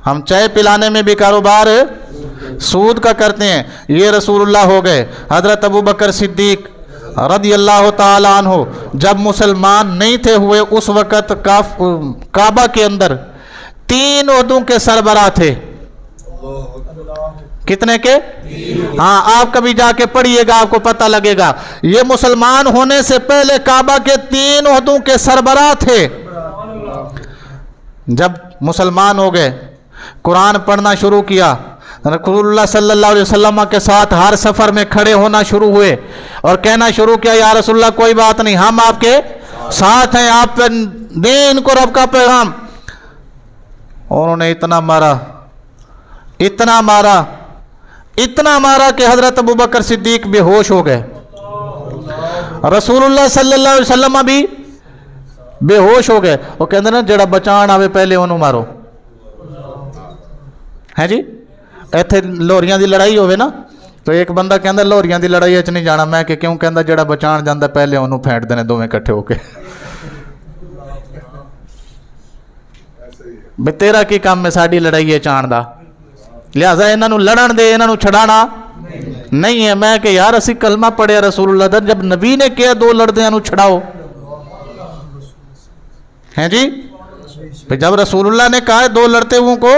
ہم چائے پلانے میں بھی کاروبار سود کا کرتے ہیں۔ یہ رسول اللہ ہو گئے۔ حضرت ابو بکر صدیق رضی اللہ تعالیٰ عنہ جب مسلمان نہیں تھے ہوئے اس وقت کعبہ کے اندر 3 عہدوں کے سربراہ تھے۔ کتنے کے؟ ہاں آپ کبھی جا کے پڑھیے گا آپ کو پتہ لگے گا۔ یہ مسلمان ہونے سے پہلے کعبہ کے 3 عہدوں کے سربراہ تھے۔ جب مسلمان ہو گئے قرآن پڑھنا شروع کیا، رسول اللہ صلی اللہ علیہ وسلم کے ساتھ ہر سفر میں کھڑے ہونا شروع ہوئے اور کہنا شروع کیا یا رسول اللہ کوئی بات نہیں ہم آپ کے ساتھ ہیں، آپ پہ دیں ان کو رب کا پیغام۔ انہوں نے اتنا مارا کہ حضرت ابو بکر صدیق بے ہوش ہو گئے، رسول اللہ صلی اللہ علیہ وسلم بھی بے ہوش ہو گئے۔ وہ کہتے ہیں نا جڑا بچان آوے پہلے انہوں مارو ہے جی۔ ایتھے لوریاں دی لڑائی ہوئے نا تو ایک بندہ کہندا لوریاں دی لڑائی اچ نہیں جانا، میں کہ کیوں؟ کہندا جڑا بچان جاندا پہلے انہوں پھینٹ دینے دوویں کٹھے ہو کے۔ بے تیرا کی کام میں ساڈی لڑائی ہے چان دا، لہذا انہاں نوں لڑن دے، انہاں نوں چھڑانا نہیں ہے۔ میں کہ یار اسی کلمہ پڑھیا رسول اللہ دا، جب نبی نے کہا 2 لڑدیاں نوں چھڑاؤ ہیں جی، جب رسول اللہ نے کہا 2 لڑتے ہوئوں کو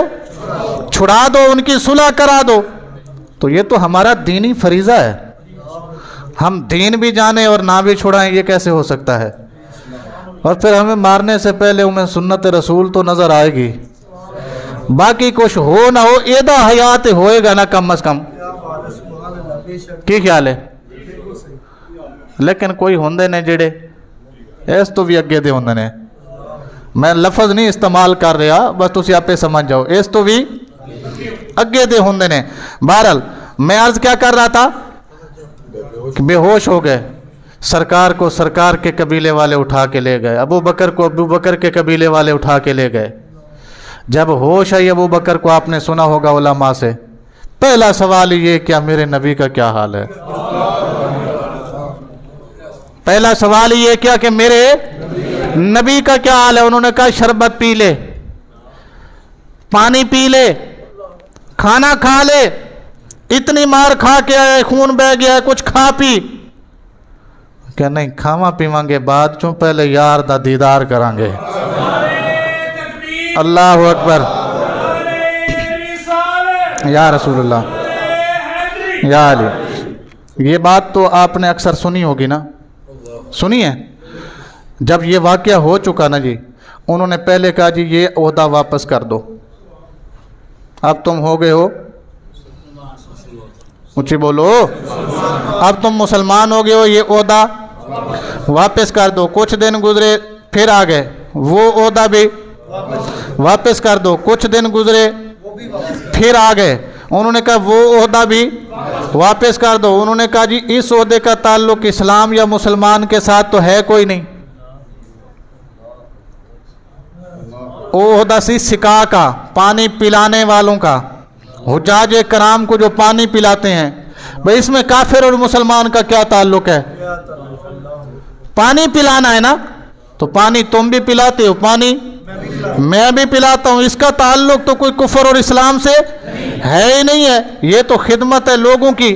چھڑا دو، ان کی صلح کرا دو، تو یہ تو ہمارا دینی فریضہ ہے۔ ہم دین بھی جانیں اور نہ بھی چھڑائیں، یہ کیسے ہو سکتا ہے؟ اور پھر ہمیں مارنے سے پہلے ہمیں سنت رسول تو نظر آئے گی، باقی کچھ ہو نہ ہو ایدہ حیات ہوئے گا نا کم از کم۔ کی خیال ہے؟ لیکن کوئی ہوندے نے جڑے اس تو بھی اگے دے ہوندے نے، میں لفظ نہیں استعمال کر رہا بس تسی آپ سمجھ جاؤ، اس تو بھی اگے دے ہوندے نے۔ بہرحال میں عرض کیا کر رہا تھا کہ بے ہوش ہو گئے، سرکار کو سرکار کے قبیلے والے اٹھا کے لے گئے، ابو بکر کو ابو بکر کے قبیلے والے اٹھا کے لے گئے۔ جب ہوش آئی ابو بکر کو، آپ نے سنا ہوگا علماء سے، پہلا سوال یہ کیا میرے نبی کا کیا حال ہے؟ پہلا سوال یہ کیا کہ میرے نبی کا کیا حال ہے؟ انہوں نے کہا شربت پی لے، پانی پی لے، کھانا کھا لے، اتنی مار کھا کے آئے، خون بہ گیا ہے، کچھ کھا پی۔ کہ نہیں کھاوا پیواں گے بعد چوں، پہلے یار دا دیدار کریں گے۔ اللہ اکبر، یا رسول اللہ، یا علی۔ یہ بات تو آپ نے اکثر سنی ہوگی نا، سنی ہے؟ جب یہ واقعہ ہو چکا نا جی، انہوں نے پہلے کہا جی یہ عہدہ واپس کر دو، اب تم ہو گئے ہو، اونچی بولو، اب تم مسلمان ہو گئے ہو، یہ عہدہ واپس کر دو۔ کچھ دن گزرے پھر آ گئے، وہ عہدہ بھی واپس کر دو۔ کچھ دن گزرے پھر آ گئے، انہوں نے کہا وہ عہدہ بھی واپس کر دو۔ انہوں نے کہا جی اس عہدے کا تعلق اسلام یا مسلمان کے ساتھ تو ہے کوئی نہیں، عہدہ سی سکا کا، پانی پلانے والوں کا، حجاج کرام کو جو پانی پلاتے ہیں، بھئی اس میں کافر اور مسلمان کا کیا تعلق ہے؟ پانی پلانا ہے نا، تو پانی تم بھی پلاتے ہو، پانی میں بھی پلاتا ہوں، اس کا تعلق تو کوئی کفر اور اسلام سے ہے ہی نہیں ہے، یہ تو خدمت ہے لوگوں کی۔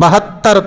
72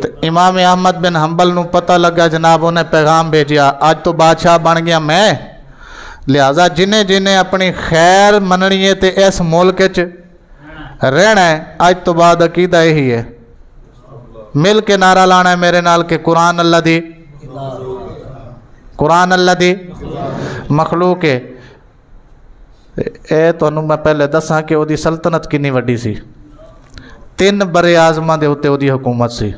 تو امام احمد بن حنبل نو پتہ لگا جناب انہیں پیغام بھیجیا آج تو بادشاہ بن گیا میں، لہذا جنہیں جنہیں اپنی خیر مننی ہے تے اس ملک چ رہنا ہے، آج تو بعد عقیدہ یہی ہے، مل کے نعرہ لانا ہے میرے نال کہ قرآن اللہ دی، قرآن اللہ دی مخلوق ہے۔ اے تو میں پہلے دساں کہ وہ دی سلطنت کنی وڈی سی، 3 برے آزماں دے ہوتے وہ دی حکومت سی۔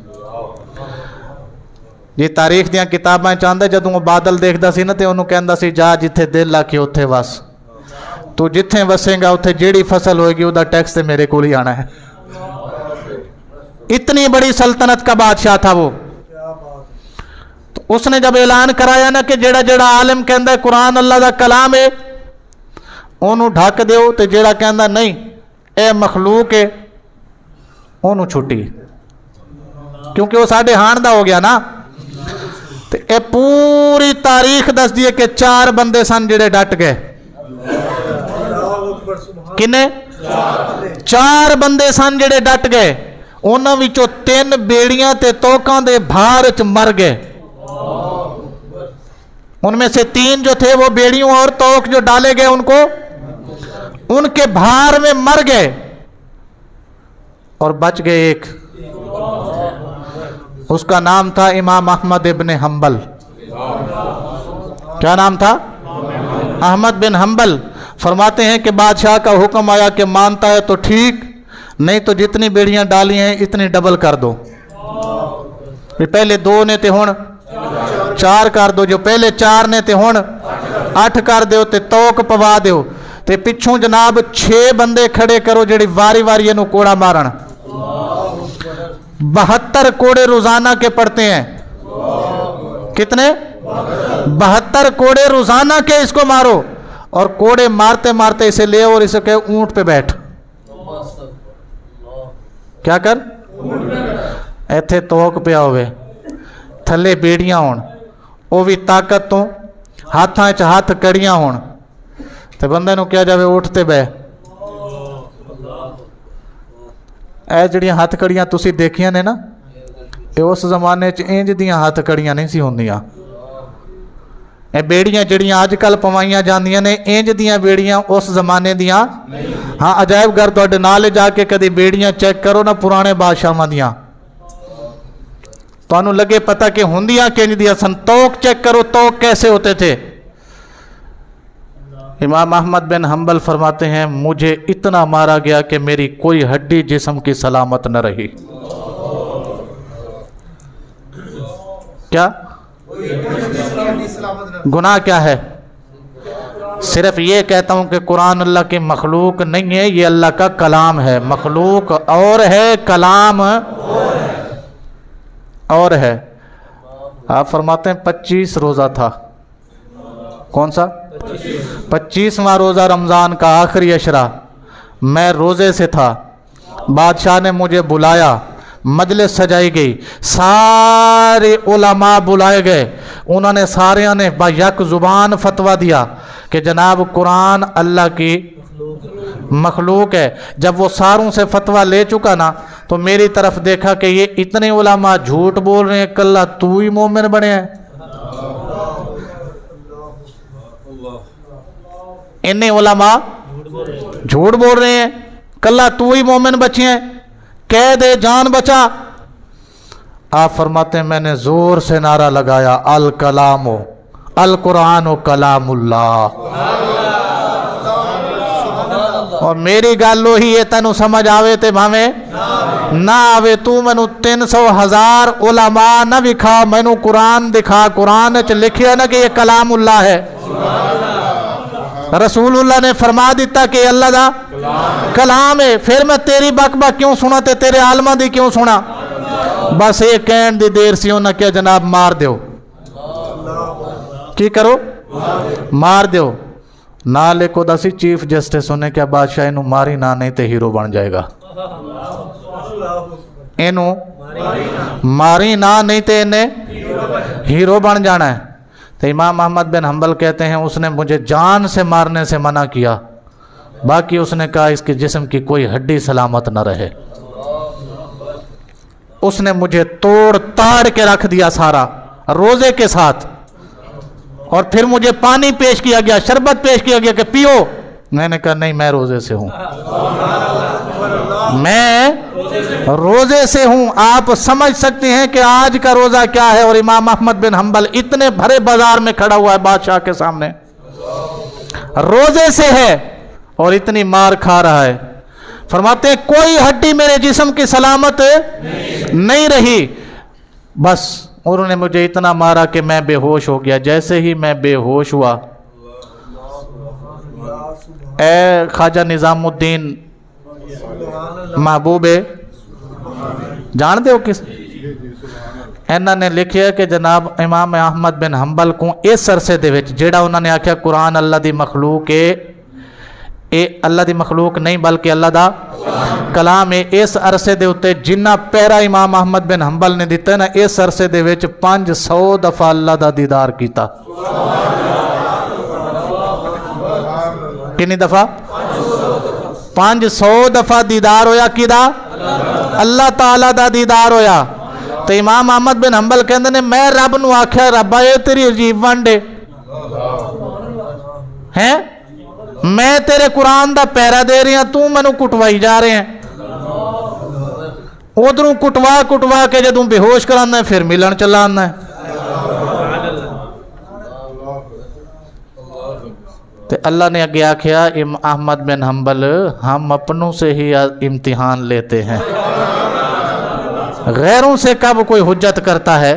یہ تاریخ دیاں کتاباں چاہتا ہے جدوں وہ بادل دیکھدا سی نا تے انہوں کہندا سی جا جتھے دل آ کے اتھے وس، تو جتھے وسیں گا اتھے جیڑی فصل ہوئے گی وہ ٹیکس تے میرے کو ہی آنا ہے۔ اتنی بڑی سلطنت کا بادشاہ تھا وہ۔ تو اس نے جب اعلان کرایا نا کہ جیڑا جیڑا عالم کہندا ہے قرآن اللہ دا کلام ہے انہوں ڈھک دیو، تے جیڑا کہندا نہیں اے مخلوق ہے انہوں چھٹی، کیونکہ وہ ساڑھے ہان دا ہو گیا نا۔ تے اے پوری تاریخ دس دیئے کہ 4 بندے سن جڑے ڈٹ گئے، کنے 4 بندے سن جڑے ڈٹ گئے، انہاں وچوں 3 بیڑیاں تے توکاں دے بھار وچ مر گئے۔ ان میں سے 3 جو تھے وہ بیڑیوں اور توک جو ڈالے گئے ان کو ان کے بھار میں مر گئے، اور بچ گئے ایک، اس کا نام تھا امام احمد ابن حنبل۔ کیا نام تھا؟ احمد بن حنبل۔ فرماتے ہیں کہ بادشاہ کا حکم آیا کہ مانتا ہے تو ٹھیک، نہیں تو جتنی بیڑیاں ڈالی ہیں اتنی ڈبل کر دو، پہلے 2 نے تے ہون 4 کر دو، جو پہلے 4 نے تے ہون 8 کر دیو، تے توک پوا دیو، تے پچھوں جناب 6 بندے کھڑے کرو جڑی واری واری انہوں کوڑا مارن۔ 72 کوڑے روزانہ کے پڑتے ہیں، کتنے؟ 72 کوڑے روزانہ کے اس کو مارو، اور کوڑے مارتے مارتے اسے لے اور اسے کہے اونٹ پہ بیٹھ، کیا کر؟ ایتھے توک پہ ہوئے تھلے بیڑیاں ہون، وہ بھی طاقت تو ہاتھاں چ ہاتھ کڑیاں ہون، تے بندے نو کیا جاوے اٹھتے بے۔ اے جڑیاں ہاتھ کڑیاں تسی دیکھیاں نے نا، اے اس زمانے چ انج دیاں ہاتھ کڑیاں نہیں سی ہوندیاں۔ اے بیڑیاں جڑیاں آج کل پوائیاں جاندیاں نے انج دیاں بیڑیاں اس زمانے دیاں، ہاں عجائب گھر تواڈے نال جا کے کدی بیڑیاں چیک کرو نا پرانے بادشاہاں دیاں، تانوں لگے پتہ کہ ہوندیاں کنج دیاں سن۔ توک چیک کرو توک کیسے ہوتے تھے۔ امام احمد بن حنبل فرماتے ہیں مجھے اتنا مارا گیا کہ میری کوئی ہڈی جسم کی سلامت نہ رہی۔ کیا گناہ کیا ہے؟ صرف یہ کہتا ہوں کہ قرآن اللہ کی مخلوق نہیں ہے، یہ اللہ کا کلام ہے۔ مخلوق اور ہے، کلام اور ہے۔ آپ فرماتے ہیں 25 روزہ تھا، کون سا؟ 25واں روزہ رمضان کا آخری عشرہ، میں روزے سے تھا، بادشاہ نے مجھے بلایا، مجلس سجائی گئی، سارے علماء بلائے گئے، انہوں نے ساریاں نے با یک زبان فتویٰ دیا کہ جناب قرآن اللہ کی مخلوق ہے۔ جب وہ ساروں سے فتویٰ لے چکا نا تو میری طرف دیکھا کہ یہ اتنے علماء جھوٹ بول رہے ہیں، کلہ تو ہی مومن بنے ہیں، انہیں علماء جھوٹ بول رہے ہیں، کلہ تو ہی مومن بچے ہیں، کہہ دے جان بچا۔ آپ فرماتے ہیں میں نے زور سے نعرہ لگایا الکلام القرآن و کلام اللہ، اور میری گل وہی ہے، تینوں سمجھ آوے تے بھاویں نہ آوے، تو مینوں 300,000 علماء نہ دکھا، مینوں قرآن دکھا، قرآن چ لکھیا نا کہ یہ کلام اللہ ہے۔ رسول اللہ نے فرما دیتا کہ اللہ دا کلام ہے، پھر میں تیری بک بک کیوں سنا تے تیرے عالمہ دی کیوں سنا؟ بس ایک کہن دی دیر سی انہاں کہ جناب مار دیو، کی کرو؟ مار دیو۔ نالے کو دسی چیف جسٹس انہیں کیا بادشاہ انہوں ماری نہ نہیں تے ہیرو بن جائے گا، انہوں ماری نہ نہیں تے انہیں ہیرو بن جانا ہے۔ تو امام احمد بن حنبل کہتے ہیں اس نے مجھے جان سے مارنے سے منع کیا، باقی اس نے کہا اس کے جسم کی کوئی ہڈی سلامت نہ رہے۔ اس نے مجھے توڑ تاڑ کے رکھ دیا سارا روزے کے ساتھ، اور پھر مجھے پانی پیش کیا گیا، شربت پیش کیا گیا کہ پیو، میں نے کہا نہیں میں روزے سے ہوں، میں روزے سے ہوں۔ آپ سمجھ سکتے ہیں کہ آج کا روزہ کیا ہے، اور امام احمد بن حنبل اتنے بھرے بازار میں کھڑا ہوا ہے بادشاہ کے سامنے، روزے سے ہے اور اتنی مار کھا رہا ہے۔ فرماتے ہیں کوئی ہڈی میرے جسم کی سلامت نہیں رہی، بس انہوں نے مجھے اتنا مارا کہ میں بے ہوش ہو گیا۔ جیسے ہی میں بے ہوش ہوا، اے خواجہ نظام الدین محبوب جان دے ہو کس، انہوں نے لکھیا کہ جناب امام احمد بن حنبل کو اس عرصے دے وچ جیڑا انہوں نے آکھیا قرآن اللہ دی مخلوق ہے، اے اللہ دی مخلوق نہیں بلکہ اللہ دا کلام ہے، اس عرصے دے اتے جنہ پہرا امام احمد بن حنبل نے دیتا ہے نا، اس عرصے دے وچ 500 دفعہ اللہ دا دیدار کیتا۔ کنی دفعہ؟ 500 دفعہ دیدار ہویا کیدا؟ اللہ تعالیٰ دا دیدار ہویا۔ تو امام احمد بن حنبل کہندے نے میں رب نو آکھیا ربا یہ تیری عجیب ونڈے ہیں، میں تیرے قرآن دا پیرا دے رہی ہیں، تو منو کٹوائی جا رہے ہیں، ادھروں کٹوا کے جدوں بے ہوش کرانا ہے پھر ملن چلا آنا ہے۔ تو اللہ نے آگے آکھیا احمد بن حنبل ہم اپنوں سے ہی امتحان لیتے ہیں، غیروں سے کب کوئی حجت کرتا ہے،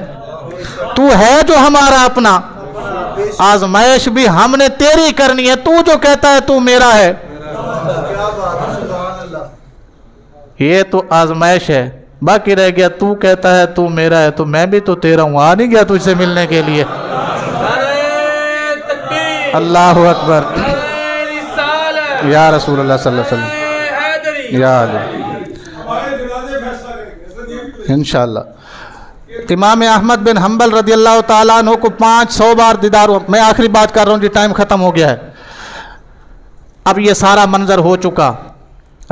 تو ہے جو ہمارا اپنا، آزمائش بھی ہم نے تیری کرنی ہے، تو جو کہتا ہے تو میرا ہے، یہ تو آزمائش ہے، باقی رہ گیا تو کہتا ہے تو میرا ہے تو میں بھی تو تیرا ہوں، آ نہیں گیا تجھ سے ملنے کے لیے۔ اللہ اکبر، یا رسول اللہ صلی اللہ علیہ وسلم، یا علی انشاءاللہ۔ امام احمد بن حنبل رضی اللہ تعالیٰ عنہ کو 500 بار دیدار ہوا۔ میں آخری بات کر رہا ہوں جی، ٹائم ختم ہو گیا ہے۔ اب یہ سارا منظر ہو چکا،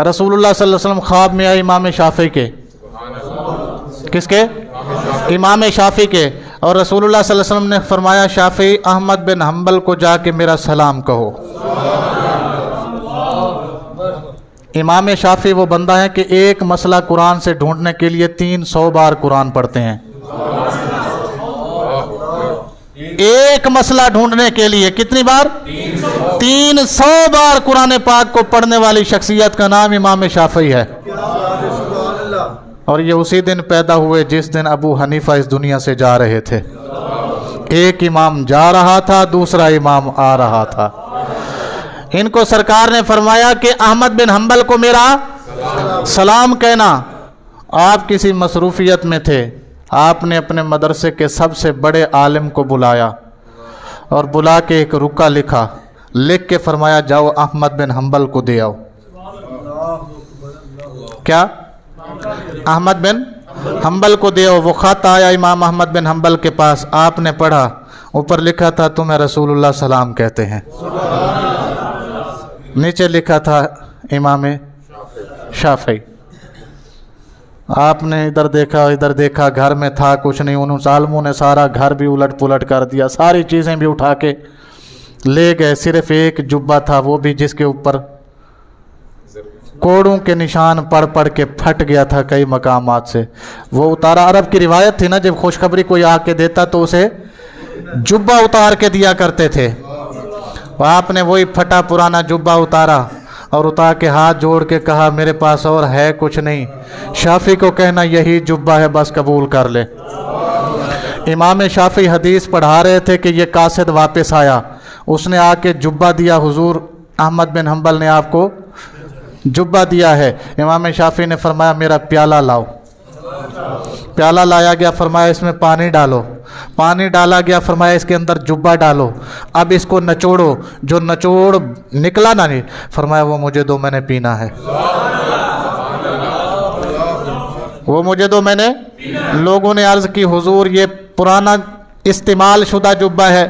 رسول اللہ صلی اللہ علیہ وسلم خواب میں آئے امام شافعی کے، کس کے؟ امام شافعی کے، اور رسول اللہ صلی اللہ علیہ وسلم نے فرمایا شافعی احمد بن حنبل کو جا کے میرا سلام کہو۔ امام شافعی وہ بندہ ہے کہ ایک مسئلہ قرآن سے ڈھونڈنے کے لیے 300 بار قرآن پڑھتے ہیں، ایک مسئلہ ڈھونڈنے کے لیے کتنی بار؟ 300 بار قرآن پاک کو پڑھنے والی شخصیت کا نام امام شافعی ہے، اور یہ اسی دن پیدا ہوئے جس دن ابو حنیفہ اس دنیا سے جا رہے تھے۔ ایک امام جا رہا تھا، دوسرا امام آ رہا تھا۔ ان کو سرکار نے فرمایا کہ احمد بن حنبل کو میرا سلام کہنا۔ آپ کسی مصروفیت میں تھے، آپ نے اپنے مدرسے کے سب سے بڑے عالم کو بلایا اور بلا کے ایک رکا لکھا، لکھ کے فرمایا جاؤ احمد بن حنبل کو دے آؤ۔ کیا؟ احمد بن حنبل کو دے آؤ۔ وہ خط آیا امام احمد بن حنبل کے پاس، آپ نے پڑھا، اوپر لکھا تھا تمہیں رسول اللہ سلام کہتے ہیں، نیچے لکھا تھا امام شافعی۔ آپ نے ادھر دیکھا، گھر میں تھا کچھ نہیں، انہوں ظالموں نے سارا گھر بھی الٹ پلٹ کر دیا، ساری چیزیں بھی اٹھا کے لے گئے، صرف ایک جبہ تھا وہ بھی جس کے اوپر کوڑوں کے نشان پڑھ کے پھٹ گیا تھا کئی مقامات سے، وہ اتارا۔ عرب کی روایت تھی نا، جب خوشخبری کوئی آ کے دیتا تو اسے جبہ اتار کے دیا کرتے تھے، آپ نے وہی پھٹا پرانا جبہ اتارا اور اتار کے ہاتھ جوڑ کے کہا میرے پاس اور ہے کچھ نہیں، شافعی کو کہنا یہی جبہ ہے بس قبول کر لے۔ امام شافعی حدیث پڑھا رہے تھے کہ یہ قاصد واپس آیا، اس نے آ کے جبہ دیا، حضور احمد بن حنبل نے آپ کو جبہ دیا ہے۔ امام شافعی نے فرمایا میرا پیالہ لاؤ، پیالہ لایا گیا، فرمایا اس میں پانی ڈالو، پانی ڈالا گیا، فرمایا اس کے اندر جبہ ڈالو، اب اس کو نچوڑو، جو نچوڑ نکلا نہ نہیں، فرمایا وہ مجھے دو میں نے پینا ہے، وہ مجھے دو میں نے۔ لوگوں نے عرض کی حضور یہ پرانا استعمال شدہ جبہ ہے،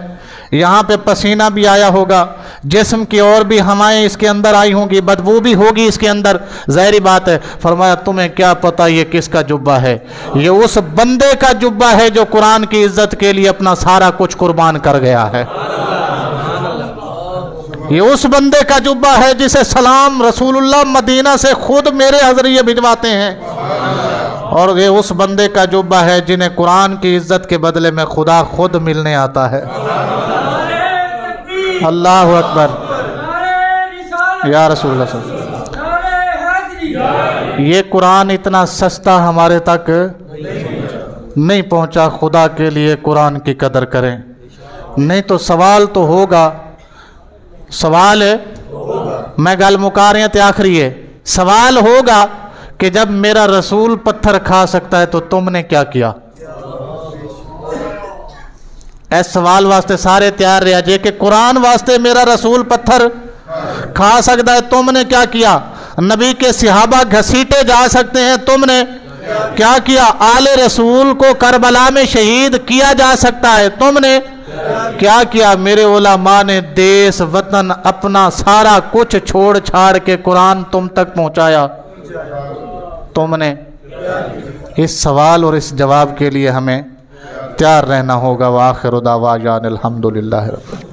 یہاں پہ پسینہ بھی آیا ہوگا، جسم کی اور بھی ہوائیں اس کے اندر آئی ہوں گی، بدبو بھی ہوگی اس کے اندر، ظاہری بات ہے۔ فرمایا تمہیں کیا پتہ یہ کس کا جبہ ہے؟ یہ اس بندے کا جبہ ہے جو قرآن کی عزت کے لیے اپنا سارا کچھ قربان کر گیا ہے۔ یہ اس بندے کا جبہ ہے جسے سلام رسول اللہ مدینہ سے خود میرے ذریعے بھجواتے ہیں، اور یہ اس بندے کا جبہ ہے جنہیں قرآن کی عزت کے بدلے میں خدا خود ملنے آتا ہے۔ اللہ اکبر یا رسول اللہ صلی اللہ علیہ وسلم۔ یہ قرآن اتنا سستا ہمارے تک نہیں پہنچا، خدا کے لیے قرآن کی قدر کریں، نہیں تو سوال تو ہوگا۔ سوال ہے، میں گل مکا رہی ہوں آخری ہے، سوال ہوگا کہ جب میرا رسول پتھر کھا سکتا ہے تو تم نے کیا کیا؟ اس سوال واسطے سارے تیار رہا جے کہ قرآن واسطے میرا رسول پتھر کھا سکتا ہے، تم نے کیا کیا؟ نبی کے صحابہ گھسیٹے جا سکتے ہیں، تم نے کیا کیا؟ آل رسول کو کربلا میں شہید کیا جا سکتا ہے، تم نے کیا کیا؟ میرے علماء نے دیس وطن اپنا سارا کچھ چھوڑ چھاڑ کے قرآن تم تک پہنچایا، تم نے؟ اس سوال اور اس جواب کے لیے ہمیں تیار رہنا ہوگا۔ وآخر دعوانا الحمدللہ رب العالمین۔